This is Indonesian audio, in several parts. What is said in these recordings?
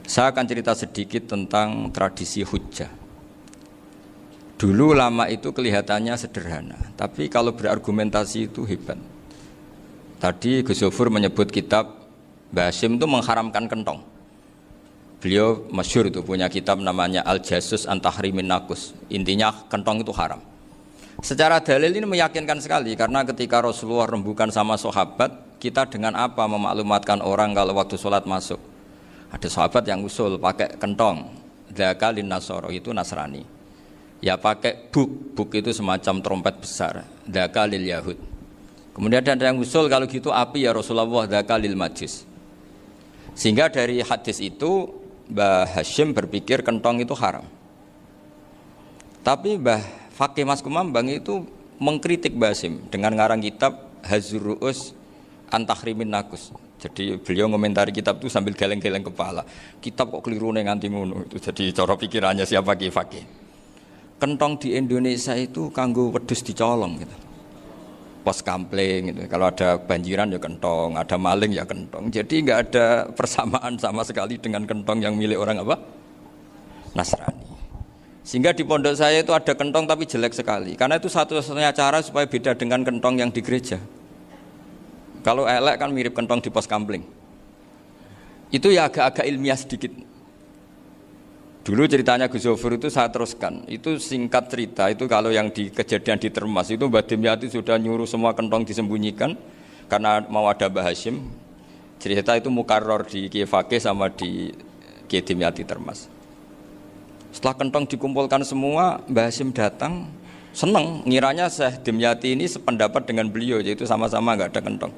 Saya akan cerita sedikit tentang tradisi hujjah. Dulu lama itu kelihatannya sederhana, tapi kalau berargumentasi itu hebat. Tadi Gus Zofur menyebut kitab Mbah Hasyim itu mengharamkan kentong. Beliau masyhur itu punya kitab namanya Al-Jasus an Tahrimin Nakus. Intinya kentong itu haram. Secara dalil ini meyakinkan sekali, karena ketika Rasulullah rembukan sama sahabat, kita dengan apa memaklumatkan orang kalau waktu sholat masuk? Ada sahabat yang usul pakai kentong, dzaka lin nasara, itu Nasrani. Ya pakai buk itu semacam trompet besar, dzaka lil yahud. Kemudian ada yang usul kalau gitu api ya Rasulullah, dzaka lil majus. Sehingga dari hadis itu Mbah Hasyim berpikir kentong itu haram. Tapi Mbah Fakih Mas Kumambang itu mengkritik Mbah Hasyim dengan ngarang kitab Hazur Ru'us an Tahrimin Nakus. Jadi beliau ngomentari kitab itu sambil geleng-geleng kepala. Kitab kok keliru nganti ngono. Itu jadi cara pikirannya siapa Ki Fakih. Kentong di Indonesia itu kanggo wedhus dicolong gitu. Pos kampling gitu. Kalau ada banjiran ya kentong, ada maling ya kentong. Jadi enggak ada persamaan sama sekali dengan kentong yang milik orang apa? Nasrani. Sehingga di pondok saya itu ada kentong tapi jelek sekali. Karena itu satu-satunya cara supaya beda dengan kentong yang di gereja. Kalau elek kan mirip kentong di pos kampling. Itu ya agak-agak ilmiah sedikit. Dulu ceritanya Gus Zofur itu saya teruskan. Itu singkat cerita, itu kalau yang di kejadian di Termas itu Mbah Dimyati sudah nyuruh semua kentong disembunyikan karena mau ada Mbah Hasyim. Cerita itu mukarrar di Kiai Fakih sama di Kiai Dimyati Termas. Setelah kentong dikumpulkan semua, Mbah Hasyim datang, senang, ngiranya Syekh Dimyati ini sependapat dengan beliau, yaitu sama-sama enggak ada kentong.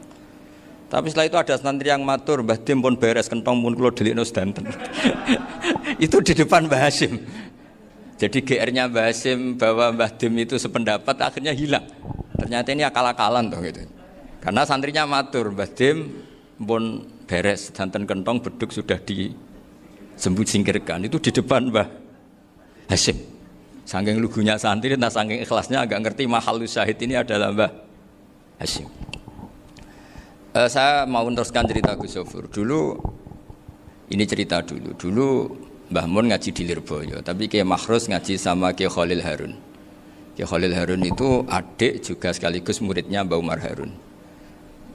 Tapi setelah itu ada santri yang matur, Mbah Dim pun beres kentong pun kula delikno sedanten. Itu di depan Mbah Hasyim. Jadi GR-nya Mbah Hasyim bahwa Mbah Dim itu sependapat akhirnya hilang. Ternyata ini akal-akalan toh gitu. Karena santrinya matur, Mbah Dim pun beres sedanten kentong beduk sudah disingkirkan. Itu di depan Mbah Hasyim. Saking lugunya santri, nah saking ikhlasnya agak ngerti mahalus syahid ini adalah Mbah Hasyim. Saya mau meneruskan cerita Gus Zofur. Dulu Mbah Mun ngaji di Lirboyo, tapi Kiai Makhrus ngaji sama Kiai Khalil Harun. Kiai Khalil Harun itu adik juga sekaligus muridnya Mbah Umar Harun.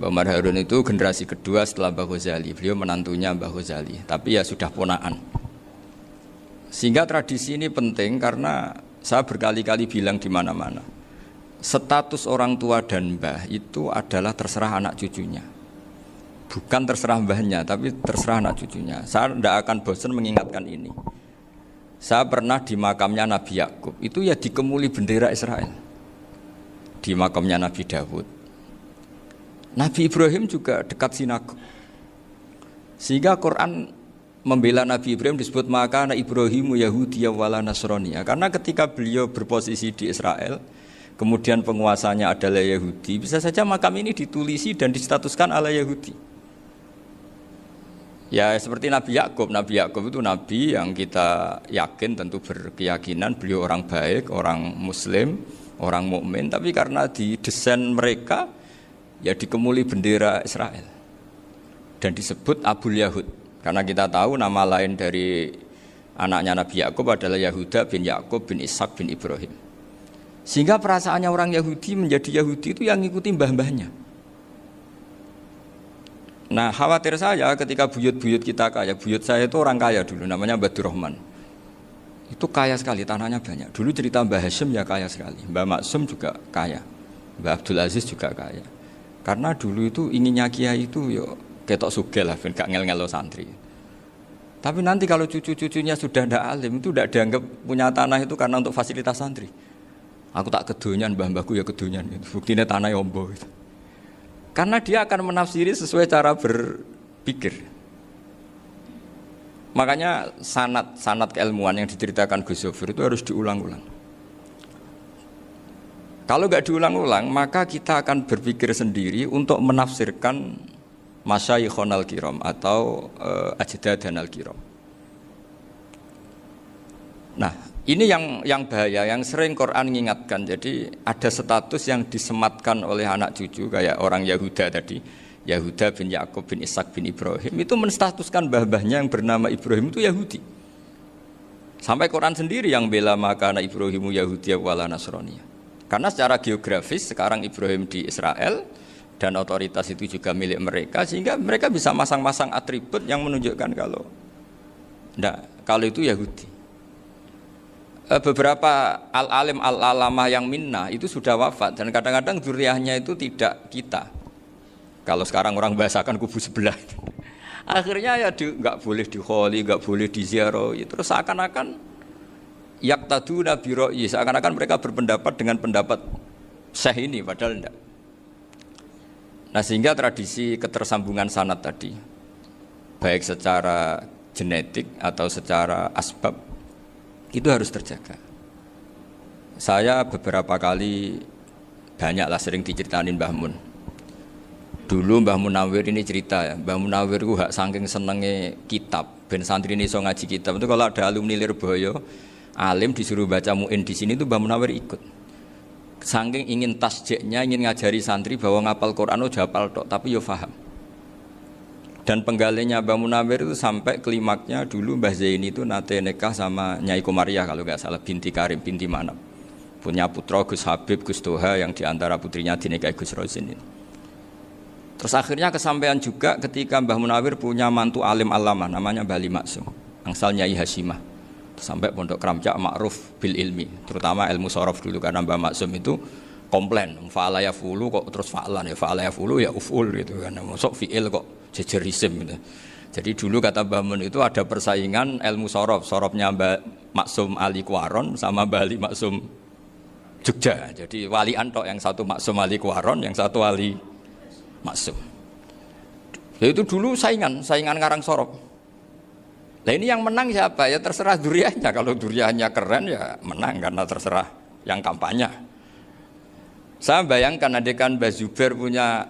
Mbah Umar Harun itu generasi kedua setelah Mbah Ghazali. Beliau menantunya Mbah Ghazali, tapi ya sudah ponaan. Sehingga tradisi ini penting karena saya berkali-kali bilang di mana-mana. Status orang tua dan mbah itu adalah terserah anak cucunya. Bukan terserah mbahnya, tapi terserah anak cucunya. Saya tidak akan bosan mengingatkan ini. Saya pernah di makamnya Nabi Yakub, itu ya dikemuli bendera Israel. Di makamnya Nabi Dawud. Nabi Ibrahim juga dekat sinagog. Sehingga Quran membela Nabi Ibrahim disebut maka anak Ibrahimu Yahudi wala Nasrani. Karena ketika beliau berposisi di Israel, kemudian penguasanya adalah Yahudi, bisa saja makam ini ditulisi dan distatuskan ala Yahudi. Ya seperti Nabi Yakub. Nabi Yakub itu nabi yang kita yakin tentu berkeyakinan beliau orang baik, orang muslim, orang mukmin, tapi karena di desain mereka ya dikemuli bendera Israel dan disebut Abul Yahud. Karena kita tahu nama lain dari anaknya Nabi Yakub adalah Yahuda bin Yakub bin Ishak bin Ibrahim. Sehingga perasaannya orang Yahudi menjadi Yahudi itu yang ngikuti mbah-mbahnya. Nah khawatir saya ketika buyut-buyut kita kaya. Buyut saya itu orang kaya dulu, namanya Badur Rahman. Itu kaya sekali, tanahnya banyak. Dulu cerita Mbah Hasyim ya kaya sekali. Mbah Maksum juga kaya, Mbah Abdul Aziz juga kaya. Karena dulu itu inginnya kiai itu yo ketok sugih lah, gak ngel-ngelo santri. Tapi nanti kalau cucu-cucunya sudah ndak alim, itu ndak dianggap punya tanah itu karena untuk fasilitas santri. Aku tak kedonyan, mbah-mbahku ya kedonyan. Buktinya tanah ombo itu. Karena dia akan menafsiri sesuai cara berpikir. Makanya sanad keilmuan yang diceritakan Gus Zofur itu harus diulang-ulang. Kalau nggak diulang-ulang, maka kita akan berpikir sendiri untuk menafsirkan masyayikhon al-kiram atau ajdadan al-kiram. Nah, ini yang bahaya, yang sering Quran mengingatkan. Jadi ada status yang disematkan oleh anak cucu kayak orang Yahuda tadi. Yahuda bin Yakub bin Ishak bin Ibrahim itu menstatuskan mbah-mbahnya yang bernama Ibrahim itu Yahudi. Sampai Quran sendiri yang bela makana Ibrahimu Yahudi wala Nasrani. Karena secara geografis sekarang Ibrahim di Israel dan otoritas itu juga milik mereka, sehingga mereka bisa masang-masang atribut yang menunjukkan kalau itu Yahudi. Beberapa al-alim al-alamah yang minnah itu sudah wafat dan kadang-kadang dzurriyyahnya itu tidak kita. Kalau sekarang orang bahasakan kubu sebelah. Akhirnya ya nggak boleh dikholi, nggak boleh diziarah. Terus seakan-akan yaqtaduna bi ra'yi, seakan-akan mereka berpendapat dengan pendapat syekh ini, padahal enggak. Nah, sehingga tradisi ketersambungan sanad tadi, baik secara genetik atau secara asbab, itu harus terjaga. Saya beberapa kali banyaklah sering diceritain Mbah Mun. Dulu Mbah Munawir ini cerita ya, Mbah Munawir itu saking senenge kitab, ben santri ini iso ngaji kitab. Itu kalau ada alumni Lirboyo, alim disuruh baca muin di sini itu Mbah Munawir ikut. Saking ingin tasjiknya, ingin ngajari santri bahwa ngapal Quran itu hafal tok, tapi yo paham. Dan penggalinya Mbah Munawir itu sampai klimaknya dulu Mbah Zaini itu nate nikah sama Nyai Komariah kalau nggak salah, binti Karim, binti Manap. Punya putra Gus Habib, Gus Toha yang diantara putrinya dinikahi Gus Rosin ini. Terus akhirnya kesampaian juga ketika Mbah Munawir punya mantu alim alamah namanya Mbah Ali Maksum, angsal Nyai Hasyimah. Sampai pondok Kramjak makruf bil ilmi, terutama ilmu sorof dulu karena Mbah Maksum itu komplain, fa'ala yafulu kok terus fa'lan ya, fa'ala yafulu ya uf'ul gitu kan, masuk fi'il kok jejer isim gitu. Jadi dulu kata Mbah Mun itu ada persaingan ilmu sorof, sorofnya Mbah Maksum Ali Kuaron sama Mbah Ali Maksum Jogja. Jadi wali antok, yang satu Maksum Ali Kuaron, yang satu Ali Maksum. Ya itu dulu saingan ngarang sorof. Nah ini yang menang siapa? Ya terserah duriannya. Kalau duriannya keren ya menang karena terserah yang kampanye. Saya bayangkan adekan Mbah Zubair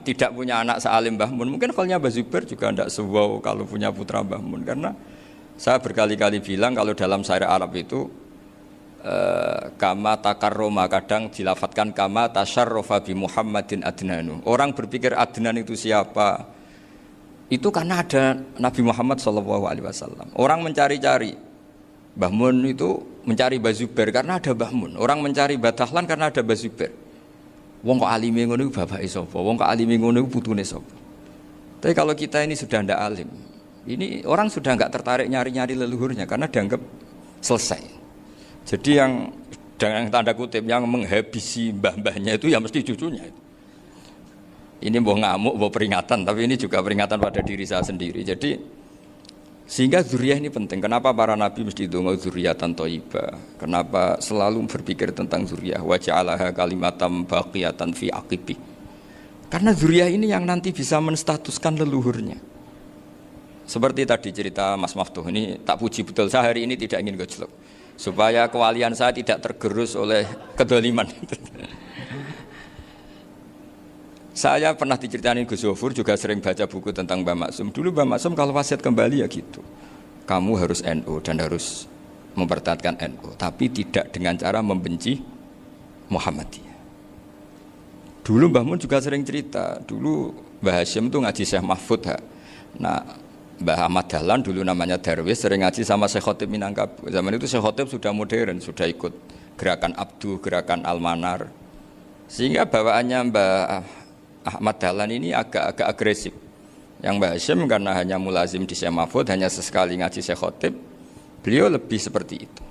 tidak punya anak sealim Mbah Mun, mungkin halnya Mbah Zubair juga tidak sewow kalau punya putra Mbah Mun. Karena saya berkali-kali bilang kalau dalam syair Arab itu kama takarroma, kadang dilafatkan kama tasyarrofa bi Muhammadin adnanu. Orang berpikir Adnan itu siapa? Itu karena ada Nabi Muhammad SAW. Orang mencari-cari Mbah Mun itu mencari Mbah Zubair karena ada Mbah Mun. Orang mencari Mbah Dahlan karena ada Mbah Zubair. Wong kok alime ngono iku bapake sapa? Wong kok alime ngono iku putune sapa? Tapi kalau kita ini sudah ndak alim, ini orang sudah enggak tertarik nyari-nyari leluhurnya karena dianggap selesai. Jadi yang dengan tanda kutip yang menghabisi mbah-mbahnya itu ya mesti cucunya itu. Ini mbok ngamuk, mbok peringatan, tapi ini juga peringatan pada diri saya sendiri. Jadi sehingga dzurriyyah ini penting. Kenapa para nabi mesti donga dzurriyyatan thayyibah? Kenapa selalu berpikir tentang dzurriyyah? Wa ja'alaha kalimatam baqiyatan fi aqibi. Karena dzurriyyah ini yang nanti bisa menstatuskan leluhurnya. Seperti tadi cerita Mas Maftuh, ini tak puji betul, saya hari ini tidak ingin gojlok supaya kewalian saya tidak tergerus oleh kedoliman. Saya pernah diceritain Gus Zofur, juga sering baca buku tentang Mbah Maksum. Dulu Mbah Maksum kalau wasiat kembali ya gitu, kamu harus NU dan harus mempertahankan NU, tapi tidak dengan cara membenci Muhammadiyah. Dulu Mbah Mun juga sering cerita, dulu Mbah Hasyim itu ngaji Syekh Mahfud. Nah, Mbah Ahmad Dahlan dulu namanya Darwis, sering ngaji sama Syekh Khotib Minangkabau. Zaman itu Syekh Khotib sudah modern, sudah ikut gerakan Abdu, gerakan Almanar. Sehingga bawaannya Mbah Ahmad Dahlan ini agak agresif. Yang Mbah Hasyim karena hanya mulazim di Syekh Mahfud, hanya sesekali ngaji Syekh Khotib, beliau lebih seperti itu.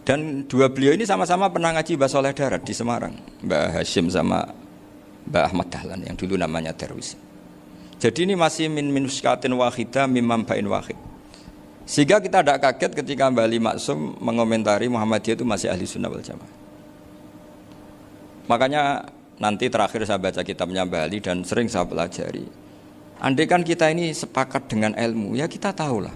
Dan dua beliau ini sama-sama pernah ngaji Mbah Soleh Darat di Semarang, Mbah Hasyim sama Mbah Ahmad Dahlan yang dulu namanya Darwis. Jadi ini masih min minuskatin wahidah mimam bain wahid. Sehingga kita tidak kaget ketika Mbah Ali Maksum mengomentari Muhammadiyah itu masih ahli sunnah wal jamaah. Makanya nanti terakhir saya baca kitabnya Mbah Ali dan sering saya pelajari. Andai kan kita ini sepakat dengan ilmu, ya kita tahulah.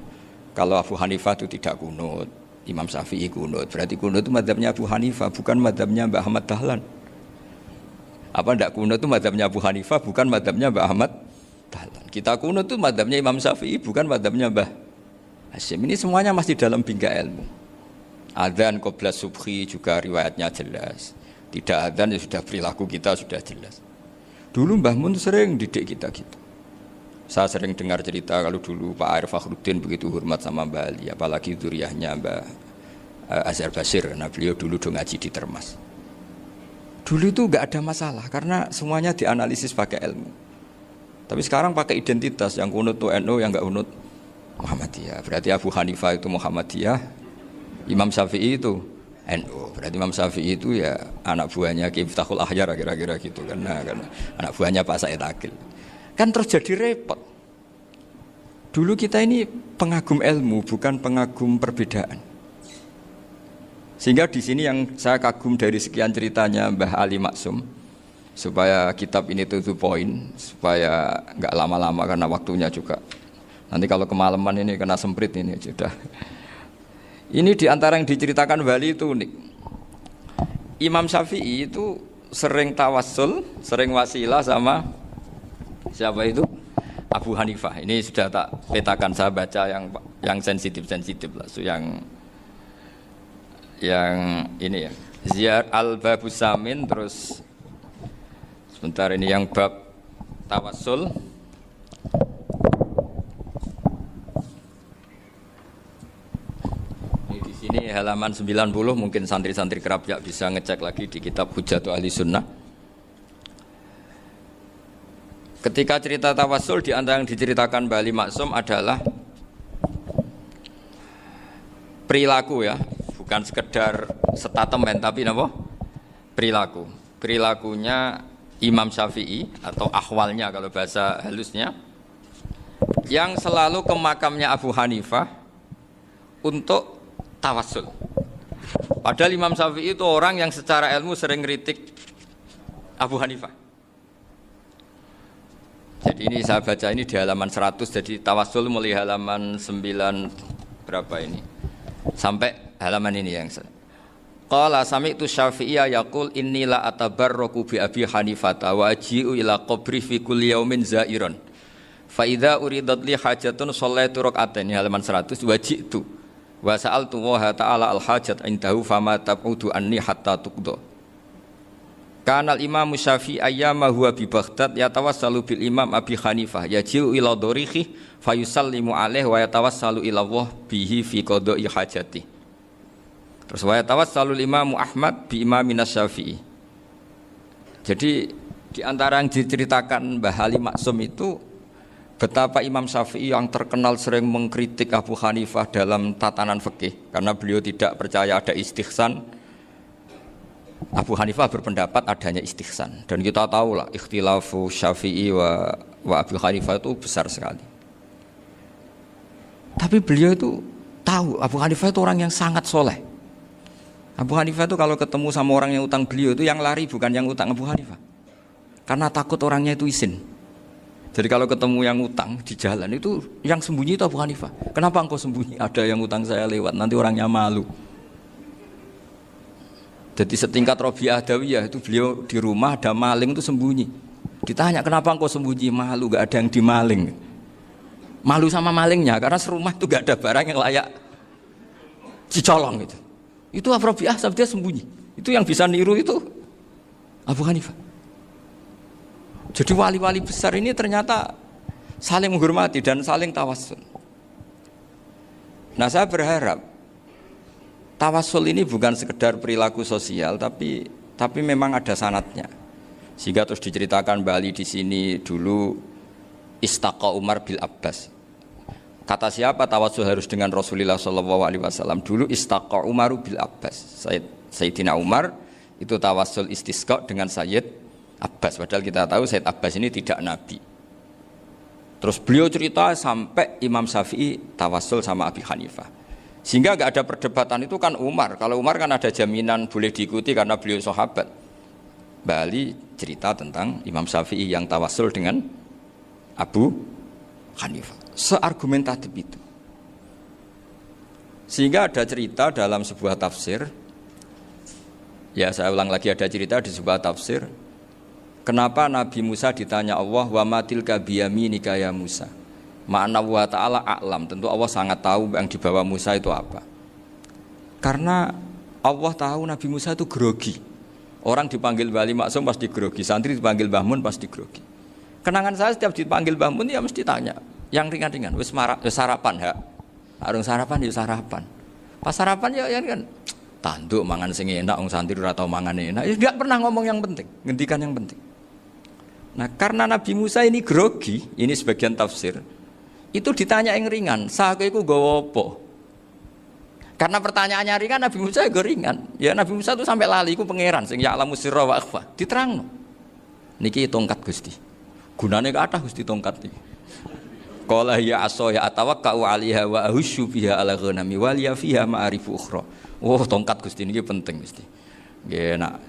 Kalau Abu Hanifah itu tidak kunut, Imam Syafi'i kunut, berarti kunut itu mazhabnya Abu Hanifah, bukan mazhabnya Mbah Ahmad Dahlan. Apa tidak kunut itu mazhabnya Abu Hanifah, bukan mazhabnya Mbah Ahmad Dahlan. Kita kunut itu mazhabnya Imam Syafi'i, bukan mazhabnya Mbah Hasyim. Ini semuanya masih dalam bingkai ilmu. Adzan qabla subhi juga riwayatnya jelas. Tidak adzan ya sudah perilaku kita sudah jelas. Dulu Mbah Mun sering didik kita gitu. Saya sering dengar cerita kalau dulu Pak Arif Fakhruddin begitu hormat sama Mbah Ali, apalagi dzurriahnya Mbah Azhar Basir, karena beliau dulu do ngaji di Termas. Dulu itu nggak ada masalah karena semuanya dianalisis pakai ilmu. Tapi sekarang pakai identitas, yang kunut tuh NU, yang nggak kunut Muhammadiyah. Berarti Abu Hanifah itu Muhammadiyah, Imam Syafi'i itu NU. Berarti Imam Syafi'i itu ya anak buahnya Ki Miftahul Ahyar kira-kira gitu kan. Nah, karena anak buahnya Pak Said Akil. Kan terus jadi repot. Dulu kita ini pengagum ilmu, bukan pengagum perbedaan. Sehingga di sini yang saya kagum dari sekian ceritanya Mbah Ali Maksum, supaya kitab ini to the point, supaya nggak lama-lama karena waktunya juga. Nanti kalau kemalaman ini kena semprit ini sudah. Ini diantara yang diceritakan Bali itu unik. Imam Syafi'i itu sering tawassul, sering wasilah sama siapa itu? Abu Hanifah. Ini sudah tak petakan, saya baca yang sensitif lah, so yang ini ya. Ziyar al-Babus Samin, terus sebentar ini yang bab tawassul. Ini di sini halaman 90, mungkin santri-santri kerap ya bisa ngecek lagi di kitab Hujjatul Ahli Sunnah. Ketika cerita tawassul, di antara yang diceritakan Mbah Ali Maksum adalah perilaku ya, bukan sekedar statement tapi apa? Perilaku. Perilakunya Imam Syafi'i atau ahwalnya kalau bahasa halusnya, yang selalu ke makamnya Abu Hanifah untuk tawassul. Padahal Imam Syafi'i itu orang yang secara ilmu sering kritik Abu Hanifah. Jadi ini saya baca ini di halaman 100, jadi tawassul mulai halaman 9 berapa ini sampai halaman ini yang qala sami'tu Syafi'iyya yaqul inni la atabarraku bi Abi Hanifah wa aji'u ila qabri fi kulli yaumin zairan fa idza uridat li hajatun shallaitu rak'atain, halaman 100, waji'tu wa sa'altu wa ta'ala al hajat indahu fama tab'udu anni hatta tuqda. Kanal Imam Syafi'i ayyama huwa bi Baghdad yatawassalu bil Imam Abi Hanifah yaji'u ila dorihi fayusallimu alaihi wa yatawassalu ila Allah bihi fi qada'i hajati. Terus wa yatawassalu Imam Ahmad bi Imamina Syafi'i. Jadi di antara yang diceritakan Mbah Ali Maksum itu betapa Imam Syafi'i yang terkenal sering mengkritik Abu Hanifah dalam tatanan fikih karena beliau tidak percaya ada istihsan. Abu Hanifah berpendapat adanya istihsan, dan kita tahu lah ikhtilafu Syafi'i wa Abu Hanifah itu besar sekali. Tapi beliau itu tahu Abu Hanifah itu orang yang sangat soleh. Abu Hanifah itu kalau ketemu sama orang yang utang beliau itu yang lari bukan yang utang Abu Hanifah, karena takut orangnya itu izin. Jadi kalau ketemu yang utang di jalan itu yang sembunyi itu Abu Hanifah. Kenapa engkau sembunyi? Ada yang utang saya lewat, nanti orangnya malu. Jadi setingkat Robi'ah Adawiyah itu beliau di rumah ada maling itu sembunyi. Ditanya kenapa engkau sembunyi? Malu, gak ada yang dimaling. Malu sama malingnya karena serumah itu gak ada barang yang layak dicolong gitu. Itu Robi'ah dia sembunyi. Itu yang bisa niru itu Abu Hanifah. Jadi wali-wali besar ini ternyata saling menghormati dan saling tawassul. Nah saya berharap tawassul ini bukan sekedar perilaku sosial, tapi memang ada sanadnya. Sehingga terus diceritakan Bali di sini dulu istaqa Umar bil Abbas. Kata siapa tawassul harus dengan Rasulullah SAW? Dulu istaqa Umar bil Abbas. Sayyidina Umar itu tawassul istisqa dengan Sayyid Abbas. Padahal kita tahu Sayyid Abbas ini tidak nabi. Terus beliau cerita sampai Imam Syafi'i tawassul sama Abi Hanifah. Sehingga gak ada perdebatan itu kan Umar. Kalau Umar kan ada jaminan boleh diikuti karena beliau sahabat. Bali cerita tentang Imam Syafi'i yang tawassul dengan Abu Hanifah. Seargumentatif itu. Sehingga ada cerita dalam sebuah tafsir. Ya saya ulang lagi, ada cerita di sebuah tafsir. Kenapa Nabi Musa ditanya Allah, wa ma tilka biyaminika ya Musa? Ma'ana wa ta'ala a'lam. Tentu Allah sangat tahu yang dibawa Musa itu apa. Karena Allah tahu Nabi Musa itu grogi. Orang dipanggil Wali Maksum pasti grogi, santri dipanggil Mbah Mun pasti grogi. Kenangan saya setiap dipanggil Mbah Mun ya mesti tanya, yang ringan-ringan, wis sarapan ya. Arung sarapan ya sarapan. Pas sarapan ya kan tanduk mangan sing enak, wong santri ora tau mangan enak. Ya enggak pernah ngomong yang penting, ngendikan yang penting. Nah, karena Nabi Musa ini grogi, ini sebagian tafsir. Itu ditanya yang ringan, sake iku nggawa apa? Karena pertanyaannya ringan, Nabi Musa juga ringan. Ya Nabi Musa itu sampai lali, itu pangeran sing ya'lamu sirra wa akhfa. Diterangno. Niki tongkat Gusti. Gunane kathah Gusti tongkat iki. Qala ya asaya atawakkau 'alaiha wa ahusyu biha 'ala ghanami wa liya fiha ma'arifu ukhra. Oh, tongkat Gusti niki penting Gusti. Nggih nak.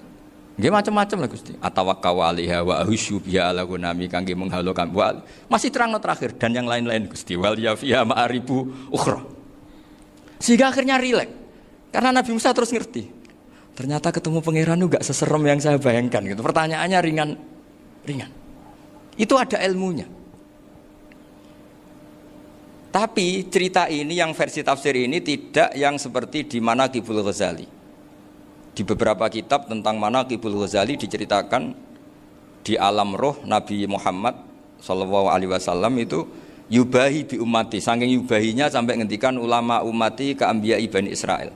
Nggih macam-macam lah Gusti. Atawakkau 'alaiha wa ahusyu biha 'ala ghanami kangge menghalokan. Masih terangno terakhir dan yang lain-lain Gusti. Wa liya fiha ma'arifu ukhra. Sehingga akhirnya rileks. Karena Nabi Musa terus ngerti. Ternyata ketemu pangeran itu gak seserem yang saya bayangkan gitu. Pertanyaannya ringan. Itu ada ilmunya. Tapi cerita ini yang versi tafsir ini tidak yang seperti di Manaqibul Ghazali. Di beberapa kitab tentang Manaqibul Ghazali diceritakan di alam roh Nabi Muhammad SAW itu yubahi bi ummati, saking yubahinya sampai ngendikan ulama ummati ke anbiya'i Bani Israel.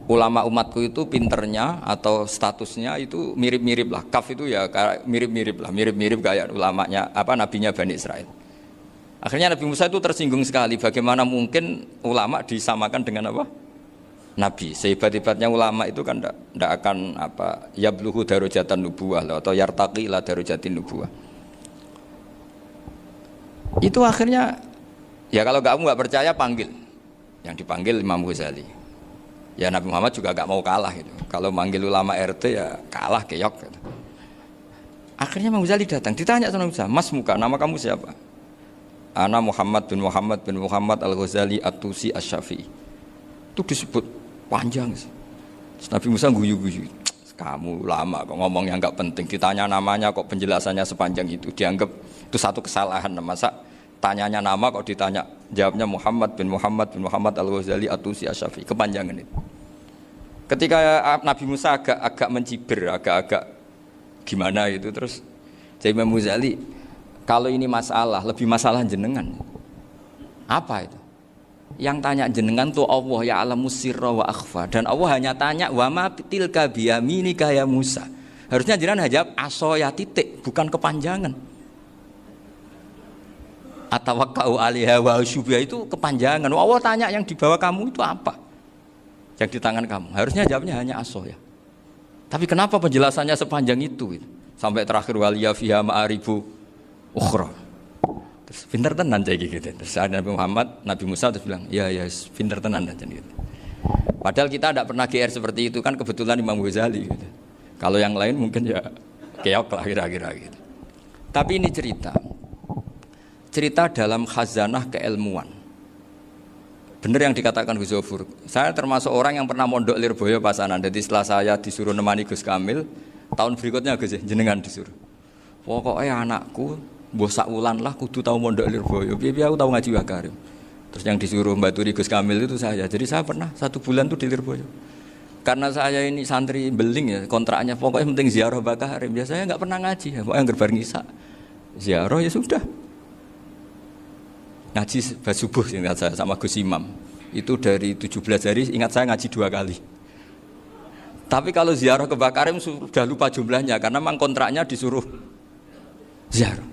Ulama umatku itu pinternya atau statusnya itu mirip-mirip lah. Kaf itu ya mirip-mirip kayak ulamanya nabinya Bani Israel. Akhirnya Nabi Musa itu tersinggung sekali, bagaimana mungkin ulama disamakan dengan apa? Nabi. Sehebat-hebatnya ulama itu kan tidak akan yabluhu darajatan nubuwah atau yartaqi ila darajatin nubuwah. Itu akhirnya ya kalau kamu nggak percaya panggil, yang dipanggil Imam Ghazali. Ya Nabi Muhammad juga nggak mau kalah gitu. Kalau manggil ulama RT ya kalah keok. Gitu. Akhirnya Imam Ghazali datang, ditanya sama Musa, Mas muka nama kamu siapa? Ana Muhammad bin Muhammad Al Ghazali At-Tusi Asy-Syafi'i. Itu disebut panjang. Terus Nabi Musa guyu-guyu. Kamu ulama kok ngomong yang nggak penting, ditanya namanya kok penjelasannya sepanjang itu, dianggap itu satu kesalahan. Masa tanyanya nama kok ditanya jawabnya Muhammad bin Muhammad Al-Ghazali At-Tusi Asy-Syafi'i, kepanjangan itu. Ketika Nabi Musa agak mencibir, agak gimana itu, terus jadi Imam Ghazali, kalau ini masalah, lebih masalah jenengan. Apa itu? Yang tanya jenengan tuh Allah ya alamu sirra wa akhfa, dan Allah hanya tanya wa ma tilka biyaminika ya Musa. Harusnya jenengan jawab asoya titik, bukan kepanjangan. Atawakkau 'alaiha wa syubha itu kepanjangan. Allah tanya yang di bawah kamu itu apa? Yang di tangan kamu. Harusnya jawabnya hanya asoya. Tapi kenapa penjelasannya sepanjang itu? Sampai terakhir waliya fiha ma'aribu ukhra. Terus pinter tenan kayak gitu. Terus ada Nabi Musa terus bilang, ya pinter tenan dan gitu. Padahal kita tidak pernah GR seperti itu kan, kebetulan Imam Ghazali gitu. Kalau yang lain mungkin ya keok lah kira-kira gitu. Tapi ini cerita dalam khazanah keilmuan. Benar yang dikatakan Gus Zofur. Saya termasuk orang yang pernah mondok Lirboyo Pasanan. Jadi setelah saya disuruh nemani Gus Kamil, tahun berikutnya Gus jenengan disuruh. Pokoknya anakku mbok sak wulan lah kudu tahu mondok Lirboyo. Piye aku tahu ngaji Wakarim. Terus yang disuruh mbaturi Gus Kamil itu saya. Jadi saya pernah 1 bulan tuh di Lirboyo. Karena saya ini santri beling ya, kontraknya pokoknya penting ziarah Bakarim. Biasanya enggak pernah ngaji ya, pokoknya gerbar ngisa. Ziarah ya sudah. Ngaji subuh ingat saya sama Gus Imam. Itu dari 17 hari ingat saya ngaji 2 kali. Tapi kalau ziarah ke Bakarim sudah lupa jumlahnya karena memang kontraknya disuruh ziarah.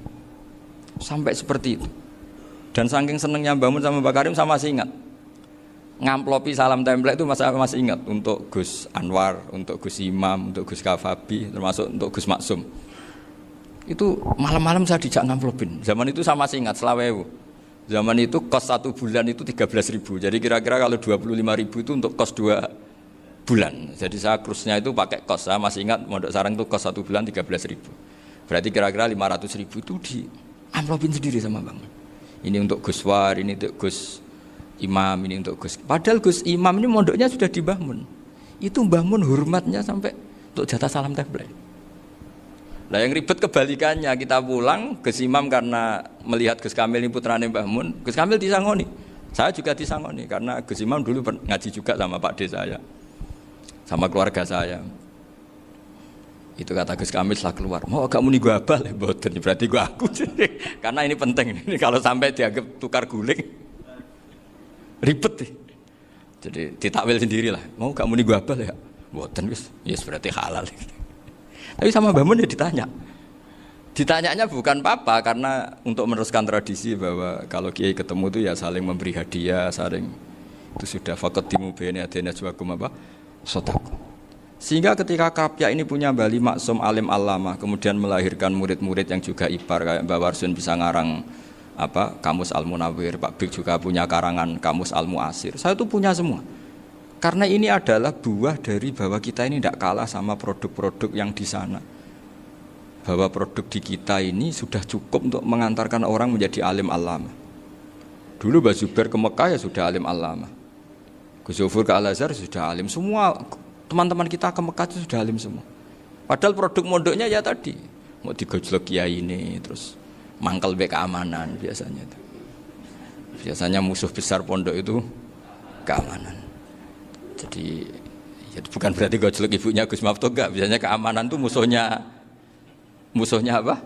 Sampai seperti itu. Dan saking senengnya bangun sama Bakarim saya masih ingat. Ngamplopi salam template itu masih ingat untuk Gus Anwar, untuk Gus Imam, untuk Gus Kafabi, termasuk untuk Gus Maksum. Itu malam-malam saya dijak ngamplopin. Zaman itu saya masih ingat selawewu. Zaman itu kos 1 bulan itu 13.000. Jadi kira-kira kalau 25.000 itu untuk kos 2 bulan. Jadi saya krusnya itu pakai kos. Saya masih ingat Mondok Sarang itu kos 1 bulan 13.000. Berarti kira-kira 500.000 itu di amplopin sendiri sama Bang. Ini untuk Gus War, ini untuk Gus Imam, ini untuk Gus. Padahal Gus Imam ini mondoknya sudah di Mbah Mun. Itu Mbah Mun hormatnya sampai untuk jatah salam template. Lah yang ribet kebalikannya, kita pulang Gus Imam karena melihat Gus Kamil ini putrane Mbah Mun, Gus Kamil disangoni. Saya juga disangoni karena Gus Imam dulu ngaji juga sama Pak D saya. Sama keluarga saya. Itu kata Gus Kamil setelah keluar, mau agak muni gua abal ya, boten berarti gua aku. Karena ini penting, ini kalau sampai dianggap tukar guling, ribet nih. Jadi ditakwil sendiri lah, mau gak muni gua abal ya, boten wis, yes berarti halal. Tapi sama Mbah Mun ya ditanya. Ditanyanya bukan apa karena untuk meneruskan tradisi bahwa kalau kiai ketemu itu ya saling memberi hadiah, saling itu sudah faqaddimu baina yadayna najwakum apa? Shadaqah. Sehingga ketika Kapya ini punya Bali Maksum alim alama, kemudian melahirkan murid-murid yang juga ibar kayak Mbak Warsun bisa ngarang apa Kamus Al-Munawwir, Pak Bik juga punya karangan Kamus Al-Muasir. Saya itu punya semua. Karena ini adalah buah dari bahwa kita ini tidak kalah sama produk-produk yang di sana. Bahwa produk di kita ini sudah cukup untuk mengantarkan orang menjadi alim alama. Dulu Mbak Zubair ke Mekah ya sudah alim alama. Gus Zufur ke Al-Azhar sudah alim semua. Teman-teman kita ke Mekah itu sudah alim semua. Padahal produk mondoknya ya tadi mau digojlok kiai ini, terus mangkel be keamanan biasanya itu. Biasanya musuh besar pondok itu keamanan. Jadi ya bukan berarti gojlok ibunya Gus Maftuh enggak. Biasanya keamanan itu musuhnya apa?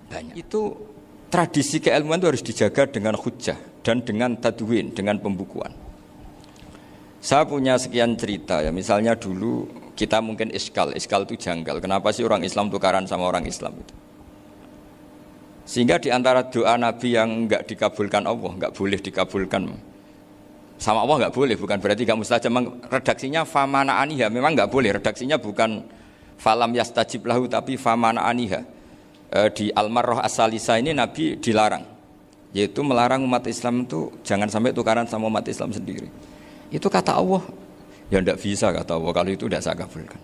Banyak. Itu tradisi keilmuan itu harus dijaga dengan hujjah dan dengan tadwin, dengan pembukuan. Saya punya sekian cerita ya, misalnya dulu kita mungkin iskal itu janggal. Kenapa sih orang Islam tukaran sama orang Islam itu? Sehingga di antara doa Nabi yang enggak dikabulkan Allah, enggak boleh dikabulkan sama Allah enggak boleh, bukan berarti enggak mustajab. Redaksinya famana aniha, memang enggak boleh. Redaksinya bukan falam yastajib lahu tapi famana aniha. Di Al-Marrah As-Salisa ini Nabi dilarang, yaitu melarang umat Islam itu jangan sampai tukaran sama umat Islam sendiri. Itu kata Allah, ya tidak bisa kata Allah, kalau itu tidak saya kabulkan.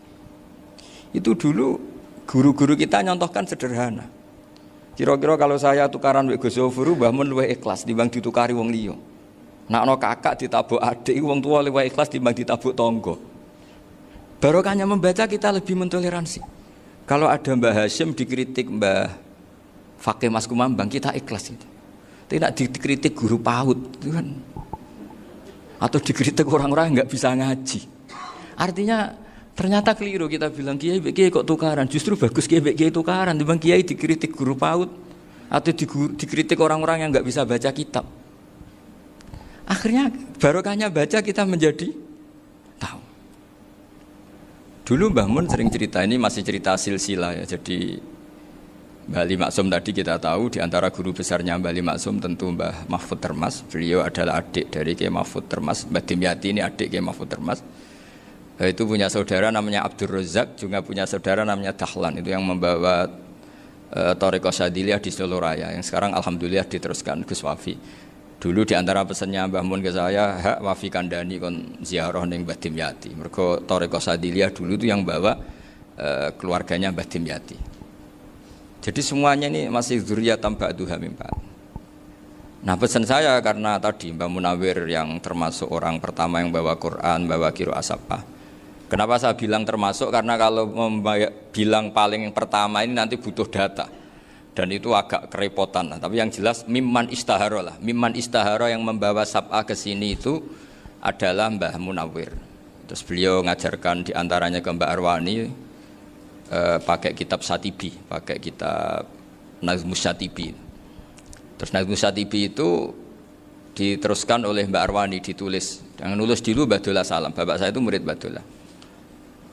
Itu dulu guru-guru kita nyontohkan sederhana. Kira-kira kalau saya tukaran wek Gus Zofuru, Mbah Mun luwih ikhlas timbang ditukari wong liya. Nek ana kakak ditabuk adik, wong tua luwih ikhlas timbang ditabuk tangga. Barokahnya membaca kita lebih mentoleransi. Kalau ada Mbah Hashim dikritik Mbah Fakih Mas Kumambang, kita ikhlas itu. Tidak dikritik guru PAUD, itu kan. Atau dikritik orang-orang yang nggak bisa ngaji. Artinya ternyata keliru kita bilang kiai kok tukaran. Justru bagus kiai tukaran. Dibanding kiai dikritik guru PAUD atau dikritik orang-orang yang nggak bisa baca kitab. Akhirnya barokahnya baca kita menjadi tahu. Dulu Mbah Mun sering cerita, ini masih cerita silsilah ya. Jadi Mbah Ali Maksum tadi kita tahu di antara guru besarnya Mbah Ali Maksum tentu Mbah Mahfud Termas. Beliau adalah adik dari Kiai Mahfud Termas. Mbah Dimyati ini adik Kiai Mahfud Termas. Itu punya saudara namanya Abdul Razak, juga punya saudara namanya Dahlan. Itu yang membawa Thariqah Syadziliyah di Solo Raya, yang sekarang alhamdulillah diteruskan Gus Wafi. Dulu di antara pesannya Mbah Mun ke saya, hak Wafi kandani kon ziarah ning Mbah Dimyati. Mergo Thariqah Syadziliyah dulu itu yang bawa keluarganya Mbah Dimyati. Jadi semuanya ini masih dzurriyyatan ba'duha min ba'd. Nah pesan saya karena tadi Mbah Munawwir yang termasuk orang pertama yang bawa Quran, bawa qiraah sab'ah. Kenapa saya bilang termasuk? Karena kalau bilang paling yang pertama ini nanti butuh data. Dan itu agak kerepotan lah. Tapi yang jelas mimman istahara lah. Mimman istahara yang membawa sab'ah ke sini itu adalah Mbah Munawwir. Terus beliau ngajarkan diantaranya ke Mbak Arwani, pakai kitab Satibi, pakai kitab Nazmus Satibi. Terus Nazmus Satibi itu diteruskan oleh Mbak Arwani, ditulis. Yang nulis dulu Mbak Dola Salam. Bapak saya itu murid Mbak Dola.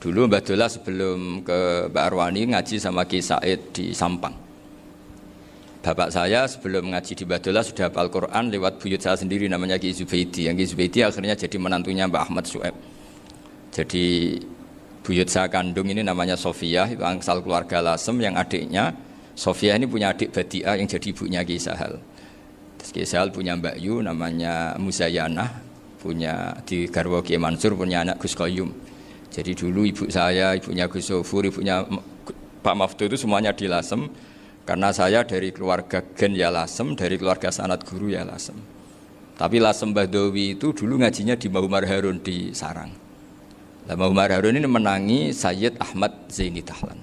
Dulu Mbak Dola sebelum ke Mbak Arwani ngaji sama Ki Said di Sampang. Bapak saya sebelum ngaji di Mbak Dola sudah hafal Quran lewat buyut saya sendiri namanya Ki Zubaidi. Yang Ki Zubaidi akhirnya jadi menantunya Mbak Ahmad Su'eb. Jadi buyut saya kandung ini namanya Sofia, itu angsal keluarga Lasem, yang adiknya Sofia ini punya adik Badiah yang jadi ibunya Ki Sahal. Terus Ki Sahal punya Mbak Yu namanya Muzayanah, punya di garwa Ki Mansur punya anak Gus Qayyum. Jadi dulu ibu saya, ibunya Gus Sofur, ibunya Pak Maftu itu semuanya di Lasem. Karena saya dari keluarga Gen ya Lasem, dari keluarga sanad guru ya Lasem. Tapi Lasem Bahdawi itu dulu ngajinya di Mbah Umar Harun di Sarang. Mbah Umar Harun ini menangi Sayyid Ahmad Zaini Dahlan.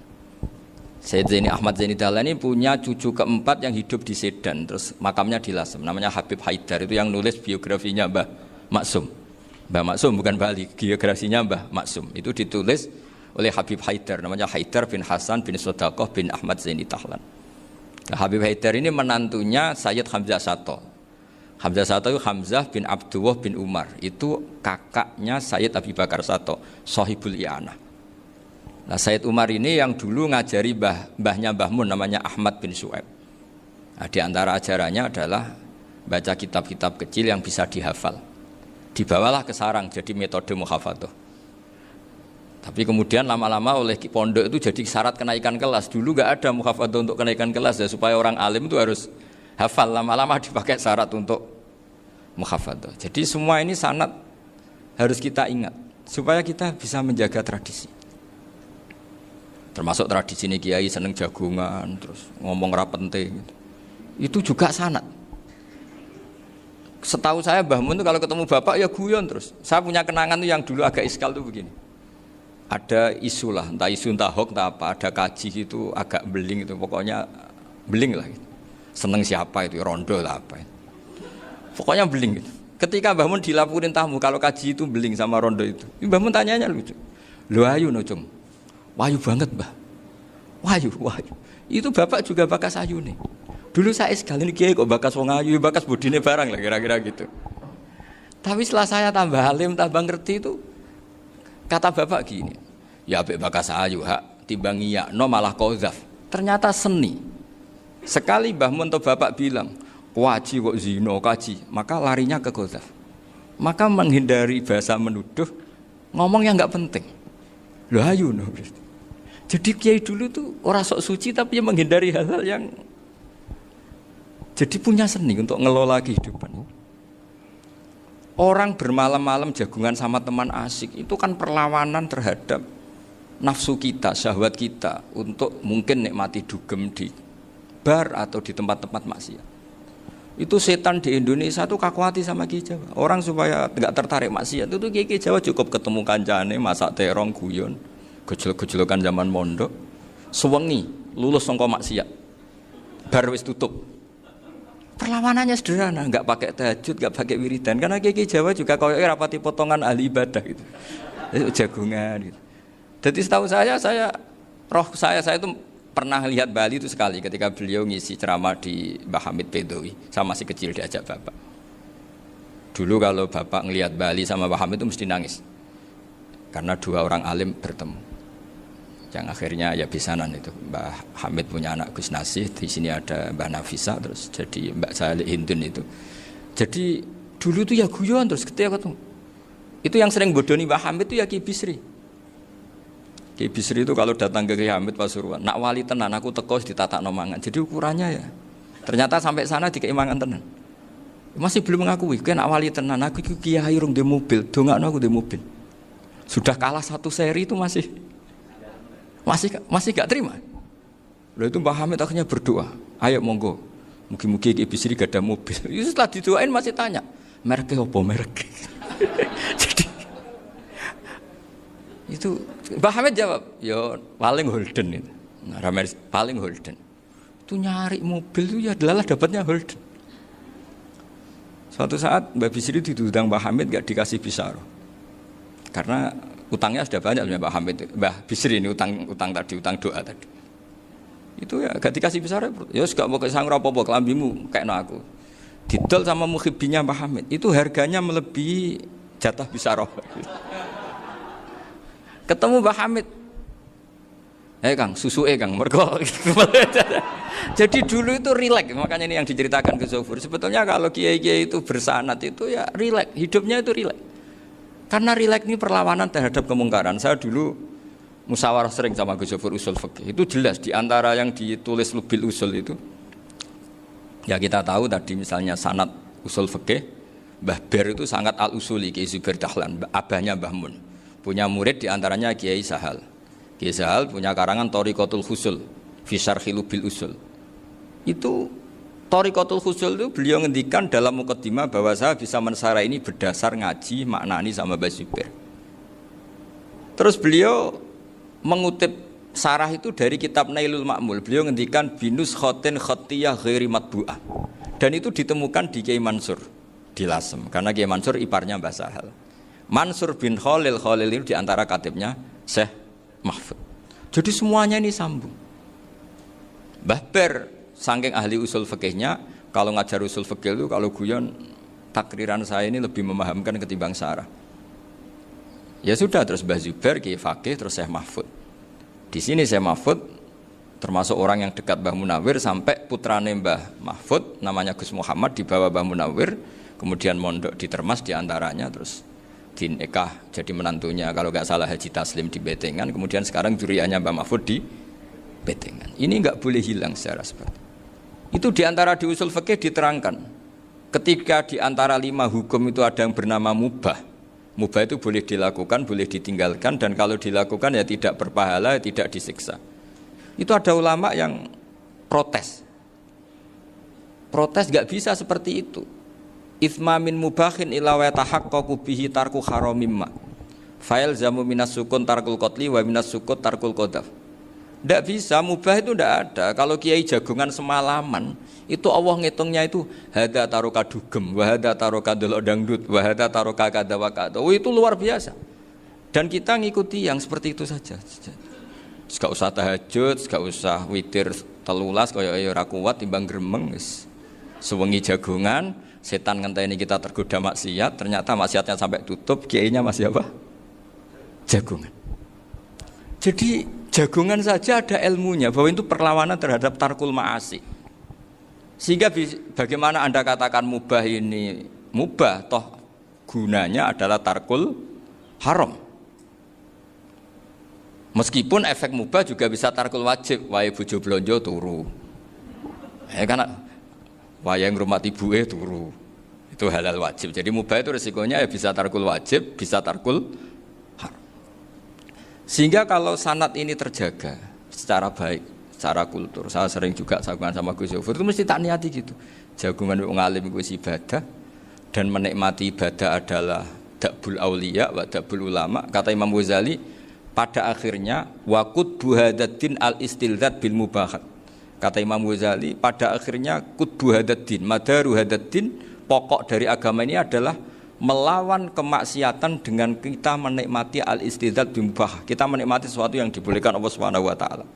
Sayyid Zaini Ahmad Zaini Dahlan ini punya cucu keempat yang hidup di Sedan, terus makamnya di Lasem, namanya Habib Haidar, itu yang nulis biografinya Mbah Maksum. Mbah Maksum bukan Bali, biografinya Mbah Maksum. Itu ditulis oleh Habib Haidar, namanya Haidar bin Hasan bin Sodaqoh bin Ahmad Zaini Tahlan. Nah, Habib Haidar ini menantunya Sayyid Hamzah Sato. Hamzah Sato itu Hamzah bin Abdullah bin Umar, itu kakaknya Sayyid Abi Bakar Sato, Sohibul I'anah. Nah, Sayyid Umar ini yang dulu ngajari mbahnya Mbah Mun namanya Ahmad bin Su'aib. Nah, di antara ajarannya adalah baca kitab-kitab kecil yang bisa dihafal. Dibawalah ke sarang jadi metode muhafadzah. Tapi kemudian lama-lama oleh pondok itu jadi syarat kenaikan kelas. Dulu nggak ada muhafadzah untuk kenaikan kelas ya, supaya orang alim itu harus hafal. Lama-lama dipakai syarat untuk muhafadzah. Jadi semua ini sanad harus kita ingat supaya kita bisa menjaga tradisi. Termasuk tradisi ini kiai seneng jagungan, terus ngomong penting gitu. Itu juga sanad. Setahu saya Mbah Mun itu kalau ketemu bapak ya guyon terus. Saya punya kenangan tuh yang dulu agak iskal tuh begini. Ada isu lah, entah isu entah hoax entah apa, ada kaji itu agak beling itu, pokoknya beling lah gitu. Seneng siapa itu, rondo lah apa itu. Pokoknya beling gitu. Ketika Mbah Mun dilaporin tamu kalau kaji itu beling sama rondo itu, Mbah Mun tanyanya lucu. Lho ayu no cung. Wahyu banget Mbah. Wahyu. Itu bapak juga bakas ayu nih. Dulu saya sekali ini kiai kok bakas wong ayu, bakas budine barang lah kira-kira gitu. Tapi setelah saya tambah alim, tambah ngerti itu, kata bapak gini, ya abek bakas ayu hak timbang iya no malah kozaf. Ternyata seni. Sekali Mbah Mun atau bapak bilang waji kok zino kaji, maka larinya ke kozaf. Maka menghindari bahasa menuduh, ngomong yang nggak penting. Loh ayu no. Jadi kiai dulu tuh orang sok suci tapi menghindari hal-hal yang jadi punya seni untuk ngelola kehidupan. Orang bermalam-malam jagungan sama teman asik itu kan perlawanan terhadap nafsu kita, syahwat kita untuk mungkin nikmati dugem di bar atau di tempat-tempat maksiat. Itu setan di Indonesia tuh kakuati sama Ki Jawa. Orang supaya tidak tertarik maksiat itu Ki Jawa cukup ketemu kancane masak terong guyon, gejolok-gejolokan zaman mondok, sewengi lulus sangka maksiat. Bar wis tutup. Perlawanannya sederhana, nggak pakai tahajud, nggak pakai wiridan, karena Ki Jawa juga koyoknya rapati potongan ahli ibadah gitu, itu jagungan gitu. Jadi setahu saya itu pernah lihat Bali itu sekali ketika beliau ngisi ceramah di Mbah Hamid Bedowi, saya masih kecil diajak bapak. Dulu kalau bapak ngelihat Bali sama Mbah Hamid itu mesti nangis, karena dua orang alim bertemu. Yang akhirnya ya bisanan itu Mbah Hamid punya anak Gus Nasih, di sini ada Mbah Nafisa, terus jadi Mbak Salih Hindun itu. Jadi dulu tuh ya guyon terus ketika ketemu. Itu yang sering bodoni Mbah Hamid itu ya Ki Bisri. Ki Bisri itu kalau datang ke Ki Hamid Pasuruan, nak wali tenan aku teko ditata nomangan. Jadi ukurannya ya. Ternyata sampai sana dikei mangan tenan. Masih belum mengakui, kan nak wali tenan aku kiai rung di mobil, dongakno aku di mobil. Sudah kalah satu seri itu masih gak terima. Lalu itu Mbah Hamid akhirnya berdoa, ayo monggo, mugi-mugi Ki Bisri gak ada mobil. Itu setelah didoain masih tanya, mereknya apa merek? Jadi itu Mbah Hamid jawab, ya paling Holden itu. Nah, paling Holden. Itu nyari mobil itu ya adalah dapatnya Holden. Suatu saat Mbah Bisri diundang Mbah Hamid gak dikasih bisaroh. Karena utangnya sudah banyak Mbah Hamid, Mbah Bisri ini utang tadi, utang doa tadi. Itu ya gak dikasih besar ya gak mau kesang apa-apa kelambimu kayak aku. Didol sama muhibbinya Mbah Hamid, itu harganya melebihi jatah bisaroh. Ketemu Mbah Hamid, Kang, susu Kang, mergo. Jadi dulu itu rileks, makanya ini yang diceritakan ke Zofur. Sebetulnya kalau kiai-kiai itu bersanad itu ya rileks, hidupnya itu rileks. Karena rileks ini perlawanan terhadap kemungkaran. Saya dulu musyawarah sering sama Gus Zofur usul fikih. Itu jelas di antara yang ditulis Lubil Usul itu. Ya kita tahu tadi misalnya sanad usul fikih, Mbah Ber itu sangat al-usuli Kiai Zubair Dahlan, abahnya Mbah Mun. Punya murid di antaranya Kiai Sahal. Kiai Sahal punya karangan Thariqatul Husul fi Syarhi Lubil Usul. Itu Thariqatul Husul itu beliau ngendikan dalam mukaddimah bahwa saya bisa mensarah ini berdasar ngaji maknani sama Mbah Zubair. Terus beliau mengutip sarah itu dari kitab Nailul Ma'mul. Beliau ngendikan binus khotin khatiyah ghairi matbu'ah. Dan itu ditemukan di Kiai Mansur di Lasem. Karena Kiai Mansur iparnya Mbah Sahal. Mansur bin Khalil itu diantara katibnya Syekh mahfud. Jadi semuanya ini sambung. Mbah Ber saking ahli usul fikihnya, kalau ngajar usul fikih itu kalau guyon takriran saya ini lebih memahamkan ketimbang sarah. Ya sudah, terus Mbah Zubair Kiai Fakih, terus Syekh Mahfud. Di sini Syekh Mahfud termasuk orang yang dekat Mbah Munawir sampai putrane Mbah Mahfud namanya Gus Muhammad dibawa Mbah Munawir, kemudian mondok di Termas diantaranya, terus dinikah jadi menantunya kalau nggak salah Haji Taslim di Betengan, kemudian sekarang juriannya Mbah Mahfud di Betengan. Ini nggak boleh hilang secara seperti itu. Diantara di usul fikih diterangkan ketika diantara 5 hukum itu ada yang bernama mubah. Mubah itu boleh dilakukan, boleh ditinggalkan, dan kalau dilakukan ya tidak berpahala, tidak disiksa. Itu ada ulama yang protes nggak bisa seperti itu. Itsma min mubahin ila wa tahaqqaqu bihi tarku haramimma. Fa'il zamu minas sukun tarkul qatli wa minas sukut tarkul qadaf. Tidak bisa, mubah itu tidak ada. Kalau kiai jagongan semalaman, itu Allah ngitungnya itu hada taroka dugem, wahada taroka delok dangdut, wahada taroka kada wa kada. Oh, itu luar biasa. Dan kita ngikuti yang seperti itu saja. Gak usah tahajud, gak usah witir telulas kaya ora kuat timbang gremeng wis. Sewengi jagongan, setan ngenteni kita tergoda maksiat, ternyata maksiatnya sampai tutup, kiainya masih apa? Jagongan. Jadi jagongan saja ada ilmunya bahwa itu perlawanan terhadap tarkul ma'asi. Sehingga bagaimana Anda katakan mubah ini mubah, toh gunanya adalah tarkul haram. Meskipun efek mubah juga bisa tarkul wajib, wae bojo blonjo turu. Karena wae ngrumat ibuke turu. Itu halal wajib. Jadi mubah itu resikonya ya bisa tarkul wajib, bisa tarkul haram. Sehingga kalau sanad ini terjaga secara baik, secara kultur, saya sering juga jagungan sama Gus Yofur, itu mesti tak niati gitu. Jagungan wong alim kuwi ibadah, dan menikmati ibadah adalah dabul auliya wa dabul ulama. Kata Imam Ghazali, pada akhirnya waqud buhadatin al istilzat bil mubahat. Kata Imam Ghazali, pada akhirnya qutbu hadatin, madaru hadatin, pokok dari agama ini adalah melawan kemaksiatan dengan kita menikmati al-istidzat bimubah. Kita menikmati sesuatu yang dibolehkan Allah Subhanahu wa taala.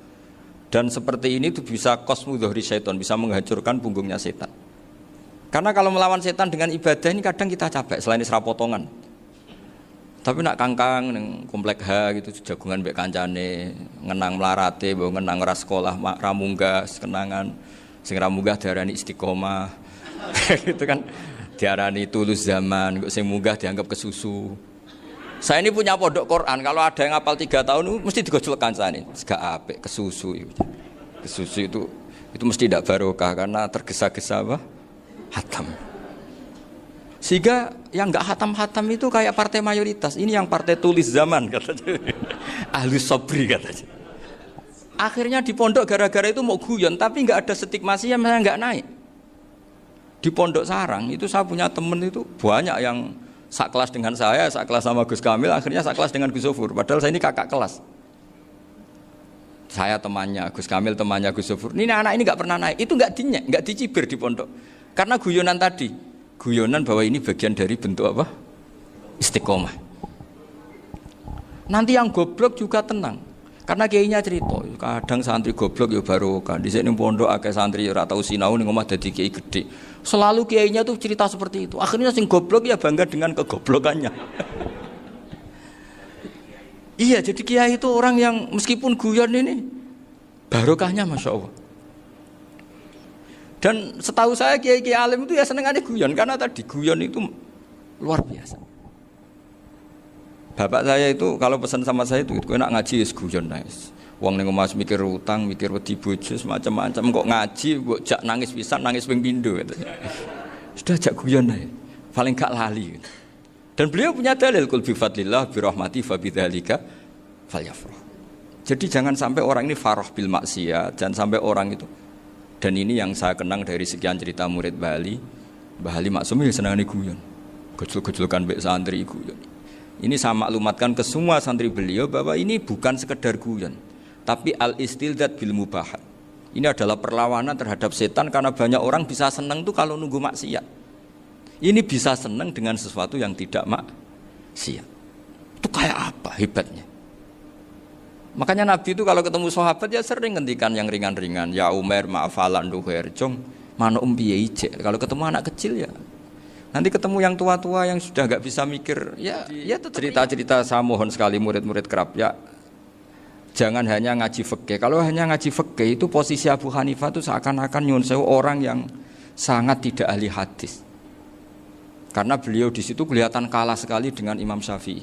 Dan seperti ini itu bisa qasmu dhuhri syaitan, bisa menghancurkan punggungnya setan. Karena kalau melawan setan dengan ibadah ini kadang kita capek selain isra potongan. Tapi nak kangkang ning komplek H gitu jagungan mbek kancane, ngenang mlarate, mbok ngenang ora sekolah, ra munggah kenangan. Sing ra munggah diarani istiqomah. Gitu kan. Diarani tulus zaman, kok sing munggah dianggap kesusu. Saya ini punya pondok Quran, kalau ada yang hafal 3 tahun mesti digojlok kancane. Gak apik kesusu itu. Kesusu itu mesti tidak barokah karena tergesa-gesa apa? Hatam. Sehingga yang enggak hatam-hatam itu kayak partai mayoritas. Ini yang partai tulis zaman katanya. Ahlus sabri katanya. Akhirnya di pondok gara-gara itu mau guyon, tapi enggak ada stigmasi yang enggak naik. Di Pondok Sarang itu saya punya temen itu banyak yang sak kelas dengan saya, sak kelas sama Gus Kamil, akhirnya sak kelas dengan Gus Sofur. Padahal saya ini kakak kelas. Saya temannya, Gus Kamil temannya Gus Sofur. Ini anak ini nggak pernah naik, itu nggak dinyek, nggak dicibir di pondok. Karena guyonan tadi, guyonan bahwa ini bagian dari bentuk apa? Istiqomah. Nanti yang goblok juga tenang. Karena kiainya cerita, kadang santri goblok ya barokah. Di sini pondok akeh santri ora tau sinau ning omah dadi kiai gede. Selalu kiainya tuh cerita seperti itu. Akhirnya sing goblok ya bangga dengan kegoblokannya. Iya, jadi kiai itu orang yang meskipun guyon ini barokahnya Masya Allah. Dan setahu saya kiai-kiai alim itu ya senengannya guyon, karena tadi guyon itu luar biasa. Bapak saya itu kalau pesan sama saya itu enak ngaji wis guyon nice. Wong ning omah mikir utang, mikir wedi bojo macam-macam kok ngaji kok jak nangis pisan, nangis ping pindho gitu. Sudah jak guyon ae. Paling gak lali. Dan beliau punya dalil kul bi fadlillah bi rahmati fa bidzalika falyafrah. Jadi jangan sampai orang ini farah bil maksiat, jangan sampai orang itu. Dan ini yang saya kenang dari sekian cerita murid Bali. Mbah Ali Maksum ya senangane guyon. Gojlok-gojlokan mbek santri guyon. Ini saya maklumatkan ke semua santri beliau bahwa ini bukan sekedar guyon, tapi al-istildzat bil mubahat. Ini adalah perlawanan terhadap setan karena banyak orang bisa senang tuh kalau nunggu maksiat. Ini bisa senang dengan sesuatu yang tidak maksiat. Itu kayak apa hebatnya? Makanya Nabi itu kalau ketemu sahabat ya sering ngendikan yang ringan-ringan. Ya Umar ma'afalan duher jong mana piye ije. Kalau ketemu anak kecil ya. Nanti ketemu yang tua-tua yang sudah nggak bisa mikir ya cerita-cerita. Saya mohon sekali murid-murid kerap ya. Jangan hanya ngaji fikih. Kalau hanya ngaji fikih itu posisi Abu Hanifah itu seakan-akan nyuwun sewu orang yang sangat tidak ahli hadis. Karena beliau di situ kelihatan kalah sekali dengan Imam Syafi'i.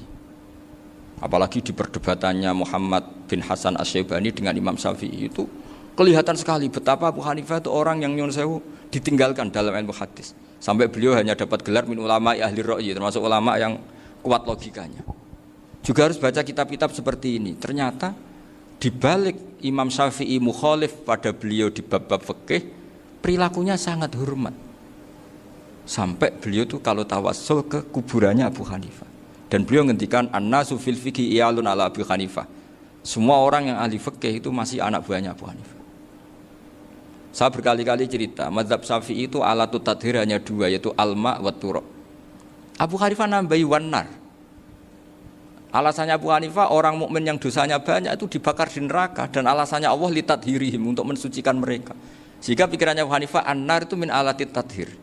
Apalagi di perdebatannya Muhammad bin Hasan Asy-Syaibani dengan Imam Syafi'i itu kelihatan sekali betapa Abu Hanifah itu orang yang nyuwun sewu ditinggalkan dalam ilmu hadis. Sampai beliau hanya dapat gelar min ulama ahli ra'yi, termasuk ulama yang kuat logikanya. Juga harus baca kitab-kitab seperti ini. Ternyata di balik Imam Syafi'i mukhalif pada beliau di bab-bab fikih, perilakunya sangat hormat. Sampai beliau itu kalau tawassul ke kuburannya Abu Hanifah. Dan beliau ngendikan an-nasu fil fiqhi iyalun ala Abu Hanifah. Semua orang yang ahli fikih itu masih anak buahnya Abu Hanifah. Saya berkali-kali cerita, mazhab Syafi'i itu alatut tadhir hanya dua, yaitu alma wa turab. Abu Hanifah nambahi wanar. Alasannya Abu Hanifah orang mukmin yang dosanya banyak itu dibakar di neraka, dan alasannya Allah litadhirihim, untuk mensucikan mereka. Sehingga pikirannya Abu Hanifah an-nar itu min alatit tadhir.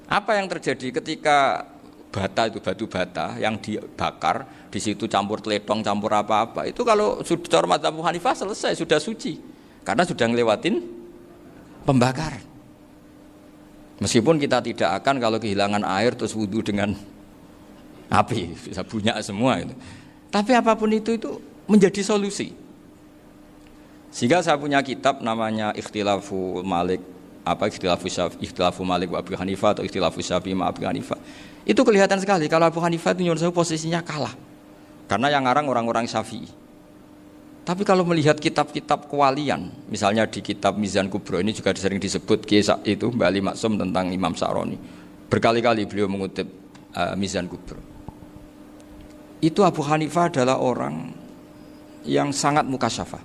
Apa yang terjadi ketika bata itu batu bata yang dibakar, di situ campur teletong, campur apa-apa, itu kalau sudah mazhab Abu Hanifah selesai, sudah suci. Karena sudah ngelewatin pembakaran. Meskipun kita tidak akan kalau kehilangan air terus wudu dengan api, bisa bunyak semua itu. Tapi apapun itu menjadi solusi. Sehingga saya punya kitab namanya Ikhtilafu Malik, Ikhtilafu Malik wa Abu Hanifah atau Ikhtilafu Syafi'i ma Abu Hanifah. Itu kelihatan sekali kalau Abu Hanifah itu nyuruh saya posisinya kalah. Karena yang ngarang orang-orang Syafi'i. Tapi kalau melihat kitab-kitab kewalian, misalnya di kitab Mizan Kubro ini juga sering disebut kisah itu Mbak Ali Maksum tentang Imam Sa'roni. Berkali-kali beliau mengutip Mizan Kubro. Itu Abu Hanifah adalah orang yang sangat mukasyafah.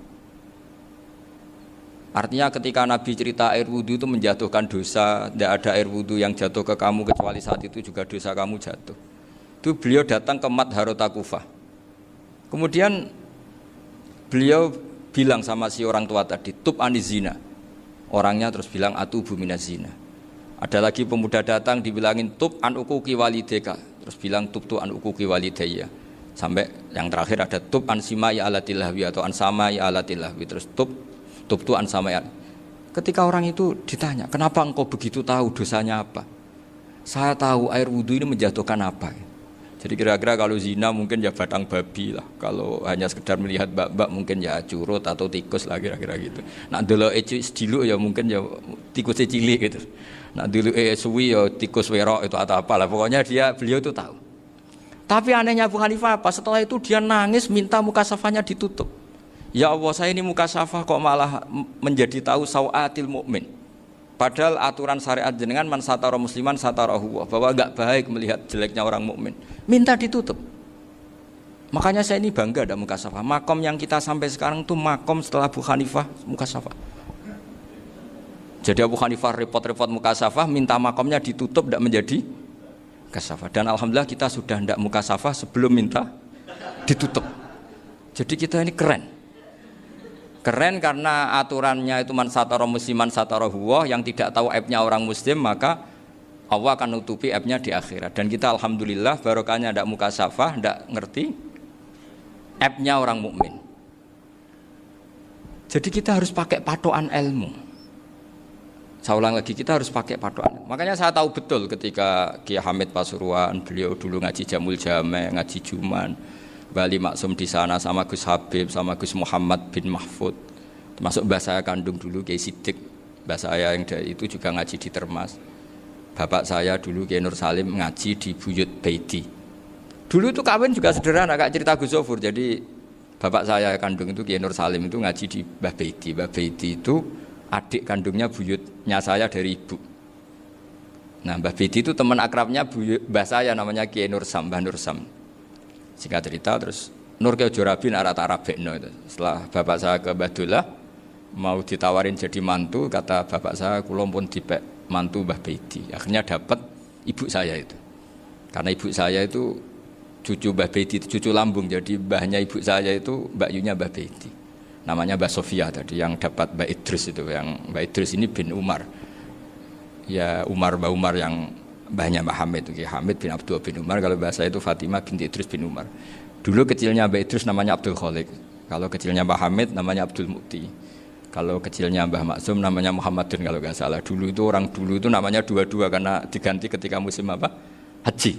Artinya ketika Nabi cerita air wudhu itu menjatuhkan dosa, tidak ada air wudhu yang jatuh ke kamu kecuali saat itu juga dosa kamu jatuh. Itu beliau datang ke Madharota Kufah. Kemudian beliau bilang sama si orang tua tadi, tub anizina. Orangnya terus bilang atubu minazina. Ada lagi pemuda datang dibilangin tub an ukuki walideka. Terus bilang tub tu an ukuki walidaya. Sampai yang terakhir ada tub an simai alatilahwi atau an samai alatilahwi. Terus tub tu an samai. Ketika orang itu ditanya, kenapa engkau begitu tahu dosanya apa? Saya tahu air wudhu ini menjatuhkan apa. Jadi kira-kira kalau zina mungkin ya batang babi lah. Kalau hanya sekedar melihat bak-bak mungkin ya curut atau tikus lah kira-kira gitu. Nak dulu sediluk ya mungkin ya tikus cilik gitu. Nak dulu suwi ya tikus werok itu atau apalah. Pokoknya beliau itu tahu. Tapi anehnya Abu Hanifah apa? Setelah itu dia nangis minta mukasafahnya ditutup. Ya Allah, saya ini mukasafah kok malah menjadi tahu sawatil mukmin. Padahal aturan syariat jenengan man satara musliman satarahu, bahwa enggak baik melihat jeleknya orang mukmin. Minta ditutup. Makanya saya ini bangga ada mukasafah. Makom yang kita sampai sekarang itu makom setelah Abu Hanifah mukasafah. Jadi Abu Hanifah repot-repot mukasafah, minta makomnya ditutup tidak menjadi mukasafah. Dan alhamdulillah kita sudah tidak mukasafah sebelum minta ditutup. Jadi kita ini keren. Keren karena aturannya itu man satara musliman satara huwa, yang tidak tahu aibnya orang muslim maka Allah akan nutupi aibnya di akhirat. Dan kita alhamdulillah barokahnya tidak mukasafah, tidak ngerti aibnya orang mukmin. Jadi kita harus pakai patokan ilmu. Saya ulang lagi, kita harus pakai patokan. Makanya saya tahu betul ketika Kiai Hamid Pasuruan, beliau dulu ngaji Jamul Jame, ngaji Juman, Bali Maksum di sana sama Gus Habib, sama Gus Muhammad bin Mahfud, termasuk mbah saya kandung dulu Kiai Sidik, mbah saya yang dari itu juga ngaji di Termas. Bapak saya dulu Kiai Nur Salim ngaji di Buyut Baiti. Dulu itu kawin juga sederhana, kayak cerita Gus Zofur. Jadi bapak saya kandung itu Kiai Nur Salim itu ngaji di Mbah Baiti. Mbah Baiti itu adik kandungnya buyutnya saya dari ibu. Nah Mbah Baiti itu teman akrabnya mbah saya namanya Kiai Nur Sam, Mbah Nur Sam. Singkat cerita terus Nur Kiai Jorabi narat Arabekno itu. Setelah bapak saya ke Badullah mau ditawarin jadi mantu, kata bapak saya kula pun dipek mantu Mbah Baiti. Akhirnya dapat ibu saya itu. Karena ibu saya itu cucu Mbah Bedi, cucu lambung. Jadi mbahnya ibu saya itu Mbak Yunya Mbah Bedi. Namanya Mbak Sofia tadi yang dapat Mbak Idris itu. Yang Mbak Idris ini bin Umar. Ya Mbak Umar yang mbahnya Mbak Hamid. Hamid bin Abdul bin Umar. Kalau bahasa itu Fatimah binti Idris bin Umar. Dulu kecilnya Mbak Idris namanya Abdul Khalik. Kalau kecilnya Mbak Hamid namanya Abdul Mukti. Kalau kecilnya Mbah Maksum namanya Muhammadun kalau nggak salah. Dulu itu orang dulu itu namanya dua-dua karena diganti ketika musim apa? Haji.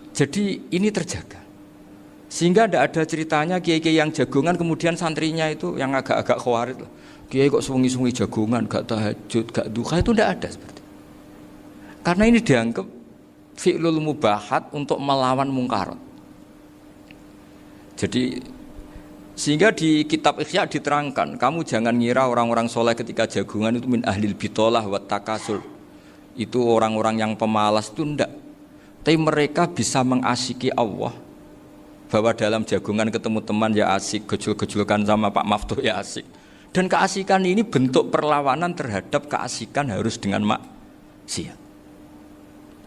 Jadi ini terjaga. Sehingga tidak ada ceritanya kiai-kiai yang jagongan kemudian santrinya itu yang agak-agak khawarit. Kiai kok sungi-sungi jagongan, gak tahajud, gak duha, itu tidak ada seperti itu. Karena ini dianggap fi'lul mubahat untuk melawan mungkarat. Jadi sehingga di kitab Ikhya diterangkan, kamu jangan ngira orang-orang soleh ketika jagungan itu min ahlil bitolah wa takasul. Itu orang-orang yang pemalas itu enggak. Tapi mereka bisa mengasyiki Allah. Bahwa dalam jagungan ketemu teman ya asik, gejul-gejulkan sama Pak Maftuh ya asik. Dan keasikan ini bentuk perlawanan terhadap keasikan harus dengan maksiat.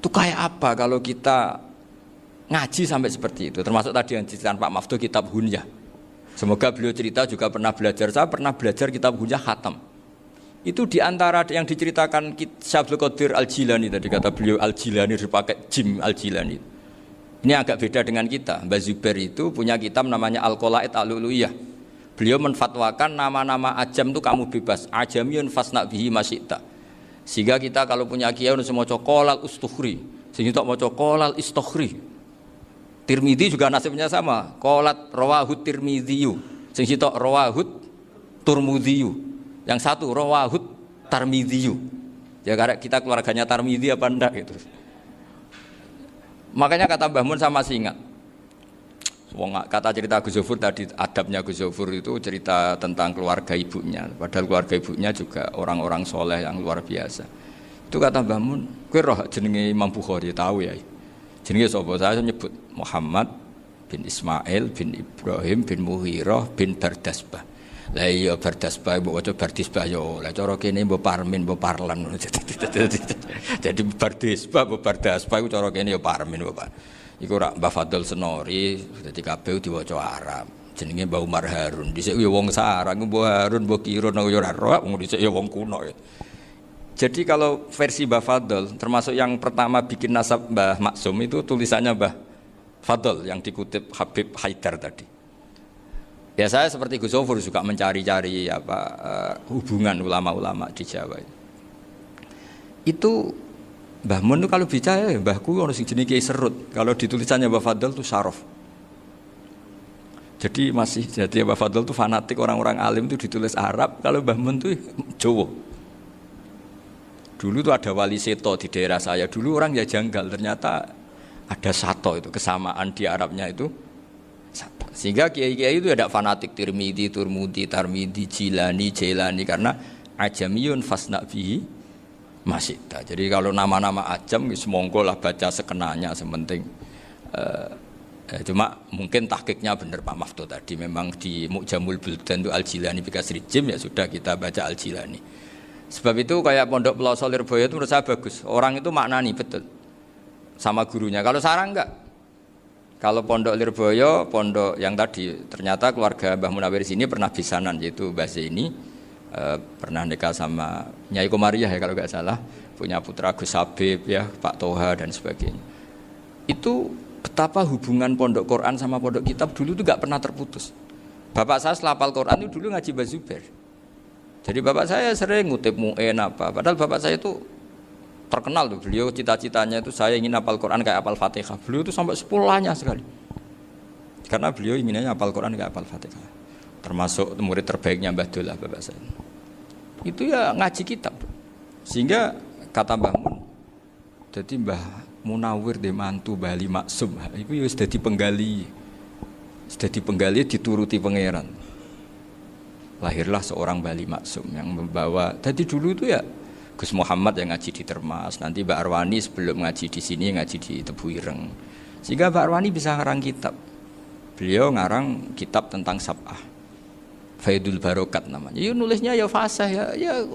Itu kayak apa kalau kita ngaji sampai seperti itu. Termasuk tadi yang diceritakan Pak Maftuh kitab Hunyah. Semoga beliau cerita juga pernah belajar. Saya pernah belajar kitab Hunyah khatam. Itu diantara yang diceritakan Syekh Abdul Qadir Al-Jilani tadi kata beliau Al-Jilani dipakai Jim Al-Jilani. Ini agak beda dengan kita. Mbah Zubair itu punya kitab namanya Al-Qalaid Al-Luluyah. Beliau menfatwakan nama-nama ajam itu kamu bebas. Ajamiyun fasna bihi masyita. Sehingga kita kalau punya kiai harus mau qolal ustukhri. Sehingga mau qolal istukhri. Tirmidzi juga nasibnya sama. Qolat rawahut Tirmidzi. Sing sitok rawahut Turmudzi. Yang satu rawahut Tarmidzi. Ya karena kita keluarganya Tarmidzi apa enggak gitu. Makanya kata Mbah Mun sama masih ingat. Kata cerita Gus Zofur tadi adabnya Gus Zofur itu cerita tentang keluarga ibunya. Padahal keluarga ibunya juga orang-orang soleh yang luar biasa. Itu kata Mbah Mun, kowe roh jenenge Imam Bukhari tahu ya. Jenenge sapa? Saya nyebut Muhammad bin Ismail bin Ibrahim bin Muhirah bin Bardasbah. Lah iya Bardasbah mbok waca Bardisbah yo. Lah cara kene mbok Parmin mbok Parlan. Jadi Bardisbah mbok Bardasbah iku cara kene yo Parmin mbok. Iku rak Mbah Fadl Senori dadi kabeh diwaca Arab. Jenenge Mbah Umar Harun. Dhisik yo wong sarang Mbah Harun mbah Kirun yo ora roh wong dhisik yo wong kuno. Jadi kalau versi Mbah Fadl, termasuk yang pertama bikin nasab Mbah Maksum itu tulisannya Mbah Fadl yang dikutip Habib Haidar tadi. Ya saya seperti Gus Zofur juga mencari-cari hubungan ulama-ulama di Jawa. Itu Mbah Mun itu kalau bicara ya mbahku ono sing jenenge Kiai Serut. Kalau ditulisannya Mbah Fadl itu Syaraf. Jadi Mbah Fadl itu fanatik orang-orang alim itu ditulis Arab, kalau Mbah Mun itu Jawa. Dulu tuh ada wali seto di daerah saya. Dulu orang ya janggal, ternyata ada sato itu kesamaan di Arabnya itu. Sato. Sehingga kiai-kiai itu ada fanatik Tirmidzi, Turmudi, Tarmidi, Jilani, Jailani karena ajamiyun fasna bihi masyita. Jadi kalau nama-nama ajam semonggo lah baca sekenanya sementing. Cuma mungkin tahqiqnya benar Pak Maftuh tadi memang di Mu'jamul Buldan itu Al-Jilani bikasri jim ya sudah kita baca Al-Jilani. Sebab itu kayak Pondok Pelosok Lirboyo itu menurut saya bagus. Orang itu maknani betul sama gurunya. Kalau sarang enggak. Kalau Pondok Lirboyo, pondok yang tadi ternyata keluarga Mbah Munawir sini pernah bisanan yaitu Mbah Zaini pernah nikah sama Nyai Komariah ya kalau enggak salah, punya putra Gus Habib ya, Pak Toha dan sebagainya. Itu betapa hubungan pondok Quran sama pondok kitab dulu itu enggak pernah terputus. Bapak saya setelah hafal Quran itu dulu ngaji Mbah Zubair. Jadi bapak saya sering ngutip mu'en apa. Padahal bapak saya itu terkenal tuh. Beliau cita-citanya itu saya ingin hafal Quran kayak hafal Fatihah. Beliau itu sampai sepulahnya sekali. Karena beliau inginnya hafal Quran kayak hafal Fatihah. Termasuk murid terbaiknya Mbah Dullah bapak saya. Itu ya ngaji kitab. Sehingga kata Mbah Mun, jadi Mbah Munawir di mantu Bali Maksum. Itu ya sudah dipenggali. Sudah dipenggali dituruti pangeran. Lahirlah seorang Bali Maksum yang membawa. Tadi dulu itu ya Gus Muhammad yang ngaji di Termas, nanti Mbak Arwani sebelum ngaji di sini ngaji di Tebuireng. Sehingga Mbak Arwani bisa ngarang kitab. Beliau ngarang kitab tentang Sab'ah. Faidul Barokat namanya. Ya nulisnya ya fasih ya.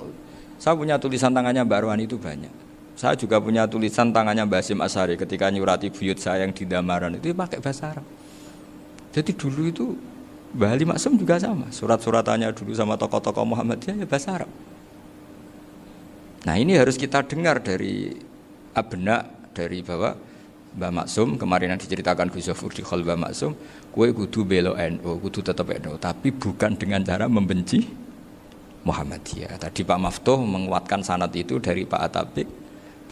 Saya punya tulisan tangannya Mbak Arwani itu banyak. Saya juga punya tulisan tangannya Mbah Hasyim Asy'ari ketika nyurati buyut saya yang di Damaran itu pakai bahasa Arab. Jadi dulu itu Mbah Ali Maksum juga sama, surat-suratannya dulu sama tokoh-tokoh Muhammadiyah ya bahasa Arab. Nah ini harus kita dengar dari abna, dari bahwa Mbah Maksum kemarin yang diceritakan Gus Zafur di Khol Mbah Maksum, kue kudu belo NU, kudu tetap NU, tapi bukan dengan cara membenci Muhammadiyah. Tadi Pak Maftuh menguatkan sanad itu dari Pak Atabik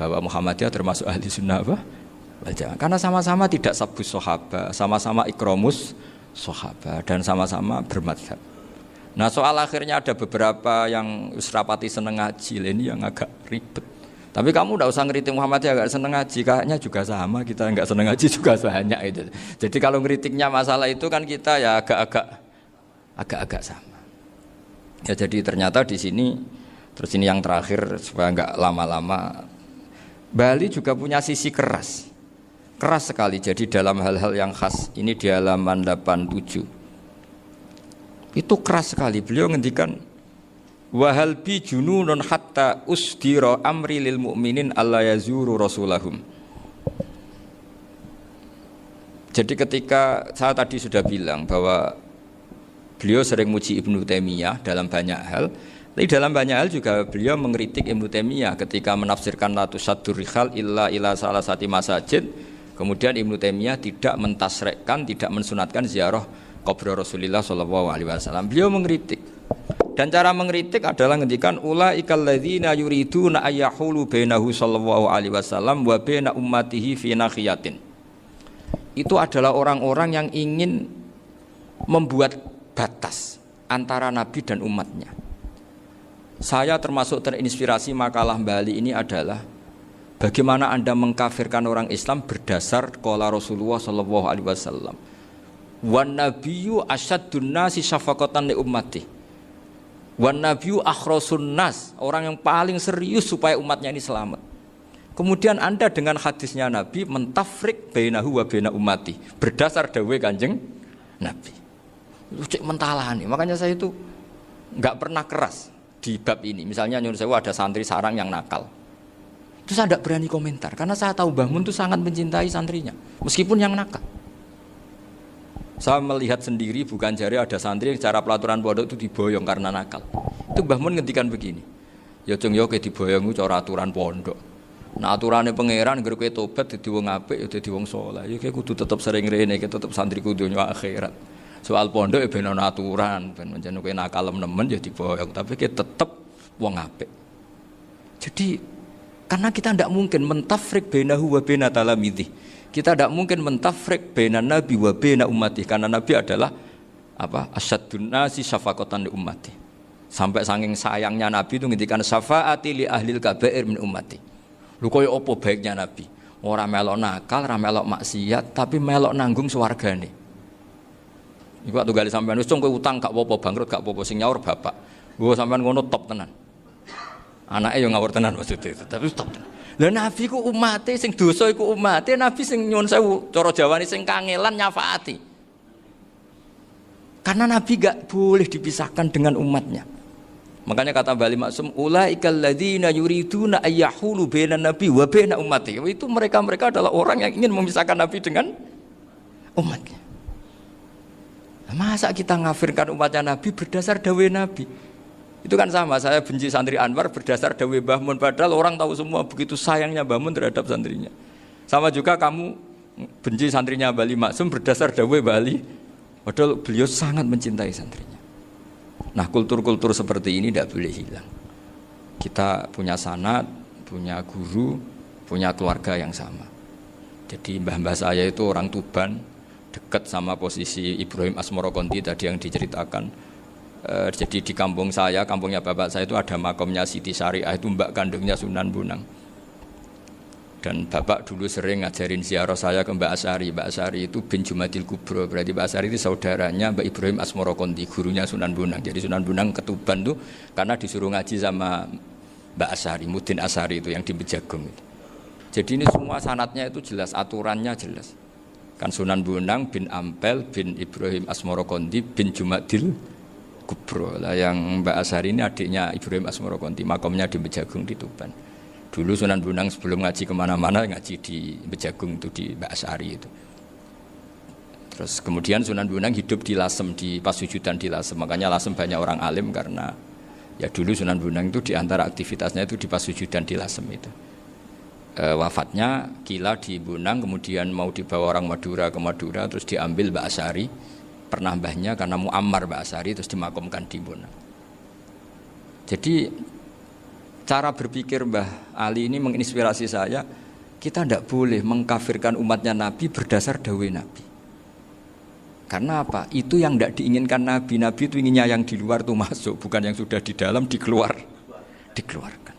bahwa Muhammadiyah termasuk ahli sunnah wal jamaah. Karena sama-sama tidak sabus sahabat, sama-sama ikromus sahabat dan sama-sama bermadzhab. Nah soal akhirnya ada beberapa yang rapati seneng ngaji ini yang agak ribet. Tapi kamu tidak usah ngeritik Muhammadiyah agak seneng ngaji, kayaknya juga sama kita nggak seneng ngaji juga banyak itu. Jadi kalau ngeritiknya masalah itu kan kita ya agak-agak sama. Ya jadi ternyata di sini terus ini yang terakhir supaya nggak lama-lama, Bali juga punya sisi keras sekali. Jadi dalam hal-hal yang khas ini di halaman 87 itu keras sekali. Beliau ngendikan wahal bi jununun hatta usdira amri lil mu'minin alla yazuru rasulahum. Jadi ketika saya tadi sudah bilang bahwa beliau sering muji Ibnu Taimiyah dalam banyak hal, tapi dalam banyak hal juga beliau mengkritik Ibnu Taimiyah ketika menafsirkan la tusaddur rihal illa ila salasati masajid. Kemudian Ibnu Taimiyah tidak mentasrekkan, tidak mensunatkan ziarah kubur Rasulullah sallallahu alaihi wasallam. Beliau mengkritik. Dan cara mengkritik adalah ngendikan ulaikal ladzina yuriduna ayyahulu bainahu sallallahu alaihi wasallam wa baina ummatihi fi nakhiyatin. Itu adalah orang-orang yang ingin membuat batas antara Nabi dan umatnya. Saya termasuk terinspirasi makalah Bali ini adalah bagaimana Anda mengkafirkan orang Islam berdasar qala Rasulullah sallallahu alaihi wasallam. Wan nabiyyu asyaddun nasi syafaqatan li ummati. Wan nabiyyu akhrasun nas, orang yang paling serius supaya umatnya ini selamat. Kemudian Anda dengan hadisnya Nabi mentafrik bainahu wa baina ummati berdasar dawuh Kanjeng Nabi. Itu cek mentalani. Makanya saya itu enggak pernah keras di bab ini. Misalnya nyuruh saya ada santri sarang yang nakal. Itu saya tidak berani komentar karena saya tahu Mbah Mun itu sangat mencintai santrinya meskipun yang nakal. Saya melihat sendiri bukan jari ada santri cara pelaturan pondok itu diboyong karena nakal. Itu Mbah Mun ngendikan begini. Ya cung yo ke diboyong itu cara aturan pondok. Nah aturannya pangeran ngger kowe tobat dadi wong apik ya dadi wong saleh. Ya kowe kudu tetep sering rene, tetep santri kudu nyo akhirat. Soal pondok ya ben ana aturan, ben menjen kowe nakal nemen ya diboyong, tapi kowe tetep wong apik. Jadi karena kita tidak mungkin mentafrik bainahu wa baina talamidhi. Kita tidak mungkin mentafrik baina nabi wa baina ummati karena nabi adalah apa? Asyaddun nasi syafaqatan li ummati. Sampai saking sayangnya nabi itu ngendikan syafaati li ahlil kabair min ummati. Lho koyo apa baiknya nabi? Ora melok nakal, ora melok maksiat, tapi melok nanggung swargane. Iku waktu gali sampean wis kowe utang gak apa-apa, bangkrut gak apa-apa, sing nyaur bapak. Gua sampean ngono top tenan. Anake yo ngawur tenan maksudnya itu, tapi top tenan. Lah nabi ku umate sing dosa iku umate, nabi sing nyuwun sewu, cara Jawane sing kangelan nyafaati. Karena nabi gak boleh dipisahkan dengan umatnya. Makanya kata Bali Maksum, ulaikal ladzina yuriduna ayyahulu bainan nabi wa baina ummati. Itu mereka adalah orang yang ingin memisahkan nabi dengan umatnya. Masa kita ngafirkan umatnya Nabi berdasar dawai Nabi? Itu kan sama, saya benci santri Anwar berdasar dawai Mbah Mun, padahal orang tahu semua begitu sayangnya Mbah Mun terhadap santrinya. Sama juga kamu benci santrinya Bali Maksum berdasar dawai Bali, padahal beliau sangat mencintai santrinya. Nah kultur-kultur seperti ini tidak boleh hilang. Kita punya sanad, punya guru, punya keluarga yang sama. Jadi mbah-mbah saya itu orang Tuban, dekat sama posisi Ibrahim Asmorokonti tadi yang diceritakan. Jadi di kampung saya, kampungnya bapak saya itu ada makomnya Siti Syariah, itu mbak kandungnya Sunan Bonang. Dan bapak dulu sering ngajarin ziarah saya ke Mbak Asy'ari. Mbak Asy'ari itu bin Jumadil Kubro, berarti Mbak Asy'ari itu saudaranya Mbak Ibrahim Asmorokonti, gurunya Sunan Bonang. Jadi Sunan Bonang ke Tuban tuh karena disuruh ngaji sama Mbak Asy'ari, Mudin Asy'ari itu yang di Bejagung itu. Jadi ini semua sanatnya itu jelas, aturannya jelas. Kan Sunan Bonang bin Ampel bin Ibrahim Asmorokonti bin Jumadil Kubro. Lah yang Mbak Asy'ari ini adiknya Ibrahim Asmorokonti, makomnya di Bejagung di Tuban. Dulu Sunan Bonang sebelum ngaji kemana-mana ngaji di Bejagung itu di Mbak Asari itu. Terus kemudian Sunan Bonang hidup di Lasem, di Pasujudan di Lasem. Makanya Lasem banyak orang alim karena ya dulu Sunan Bonang itu di antara aktivitasnya itu di Pasujudan di Lasem itu. Wafatnya gila di Bonang, kemudian mau dibawa orang Madura ke Madura, terus diambil Mbak Asari, pernah mbahnya karena Muammar Mbak Asari, terus dimakamkan di Bonang. Jadi cara berpikir Mbah Ali ini menginspirasi saya. Kita tidak boleh mengkafirkan umatnya Nabi berdasar dawuh Nabi. Karena apa? Itu yang tidak diinginkan Nabi. Nabi itu inginnya yang di luar itu masuk, bukan yang sudah di dalam dikeluarkan.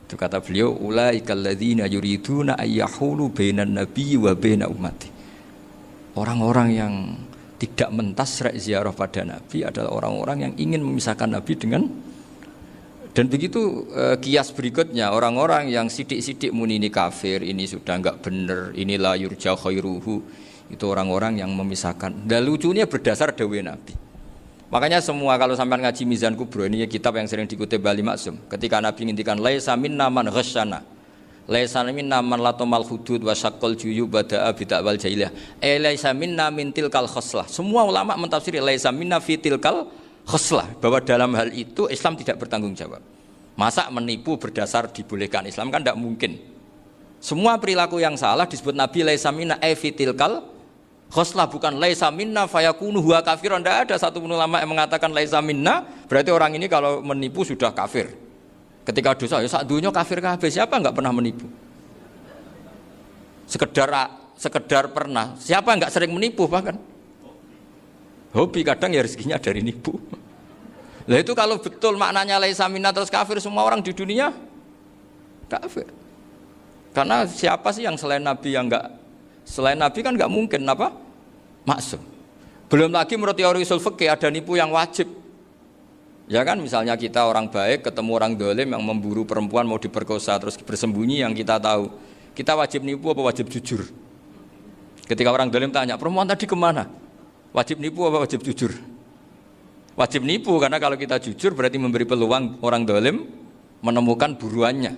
Itu kata beliau, ulaikal ladzina yuriduna ayyahulu bainan nabiyyi wa baina ummati. Orang-orang yang tidak mentasra' ziarah pada Nabi adalah orang-orang yang ingin memisahkan Nabi dengan. Dan begitu kias berikutnya, orang-orang yang sidik-sidik muni ini kafir, ini sudah enggak benar, ini la yurja khairuhu, itu orang-orang yang memisahkan. Dan lucunya berdasar dawuh Nabi. Makanya semua kalau sampai ngaji Mizan Kubro, ini kitab yang sering dikutip Bali Maksum, ketika Nabi ngintikan laisa minna man ghasyana, laisa minna man latamal hudud wa syaqqal juyub bada'a bid'awal jahiliyah, laisa minna min tilkal khoslah. Semua ulama mentafsiri laisa minna fi tilkal khoslah, bahwa dalam hal itu Islam tidak bertanggung jawab. Masa menipu berdasar dibolehkan Islam kan tidak mungkin. Semua perilaku yang salah disebut Nabi laisa minna fi tilkal khoslah, bukan laisa minna fayakunu huwa kafirun. Tidak ada satu ulama yang mengatakan laisa minna berarti orang ini kalau menipu sudah kafir. Ketika dosa ya sak dunya kafir kabeh. Siapa enggak pernah menipu? Sekedar pernah. Siapa enggak sering menipu bahkan? Hobi kadang ya rezekinya dari nipu. Lah itu kalau betul maknanya laisa minna terus kafir, semua orang di dunia kafir. Karena siapa sih yang selain Nabi yang enggak, selain Nabi kan enggak mungkin apa? Maksum. Belum lagi menurut teori usul fikih ada nipu yang wajib. Ya kan, misalnya kita orang baik ketemu orang dolim yang memburu perempuan mau diperkosa terus bersembunyi yang kita tahu. Kita wajib nipu apa wajib jujur? Ketika orang dolim tanya, perempuan tadi kemana? Wajib nipu apa wajib jujur? Wajib nipu, karena kalau kita jujur berarti memberi peluang orang dolim menemukan buruannya.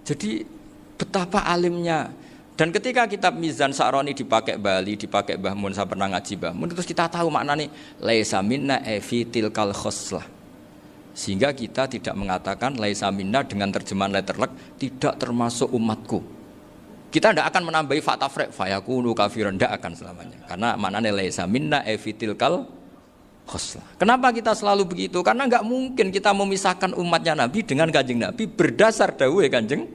Jadi betapa alimnya. Dan ketika kitab Mizan Sa'roni dipakai Bali, dipakai Mbah Mun, saya pernah ngaji Mbah Mun, terus kita tahu maknanya laisa minna fi tilkal khoslah. Sehingga kita tidak mengatakan laisa minna dengan terjemahan letterlek tidak termasuk umatku. Kita tidak akan menambahi fakta frek fayakunu kafirun, tidak akan selamanya. Karena maknanya laisa minna fi tilkal khoslah. Kenapa kita selalu begitu? Karena enggak mungkin kita memisahkan umatnya Nabi dengan Kanjeng Nabi berdasar dawuh Kanjeng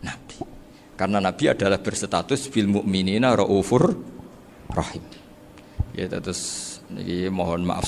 Nabi. Karena Nabi adalah berstatus bil mukminina raufur rahim. Ya terus niki mohon maaf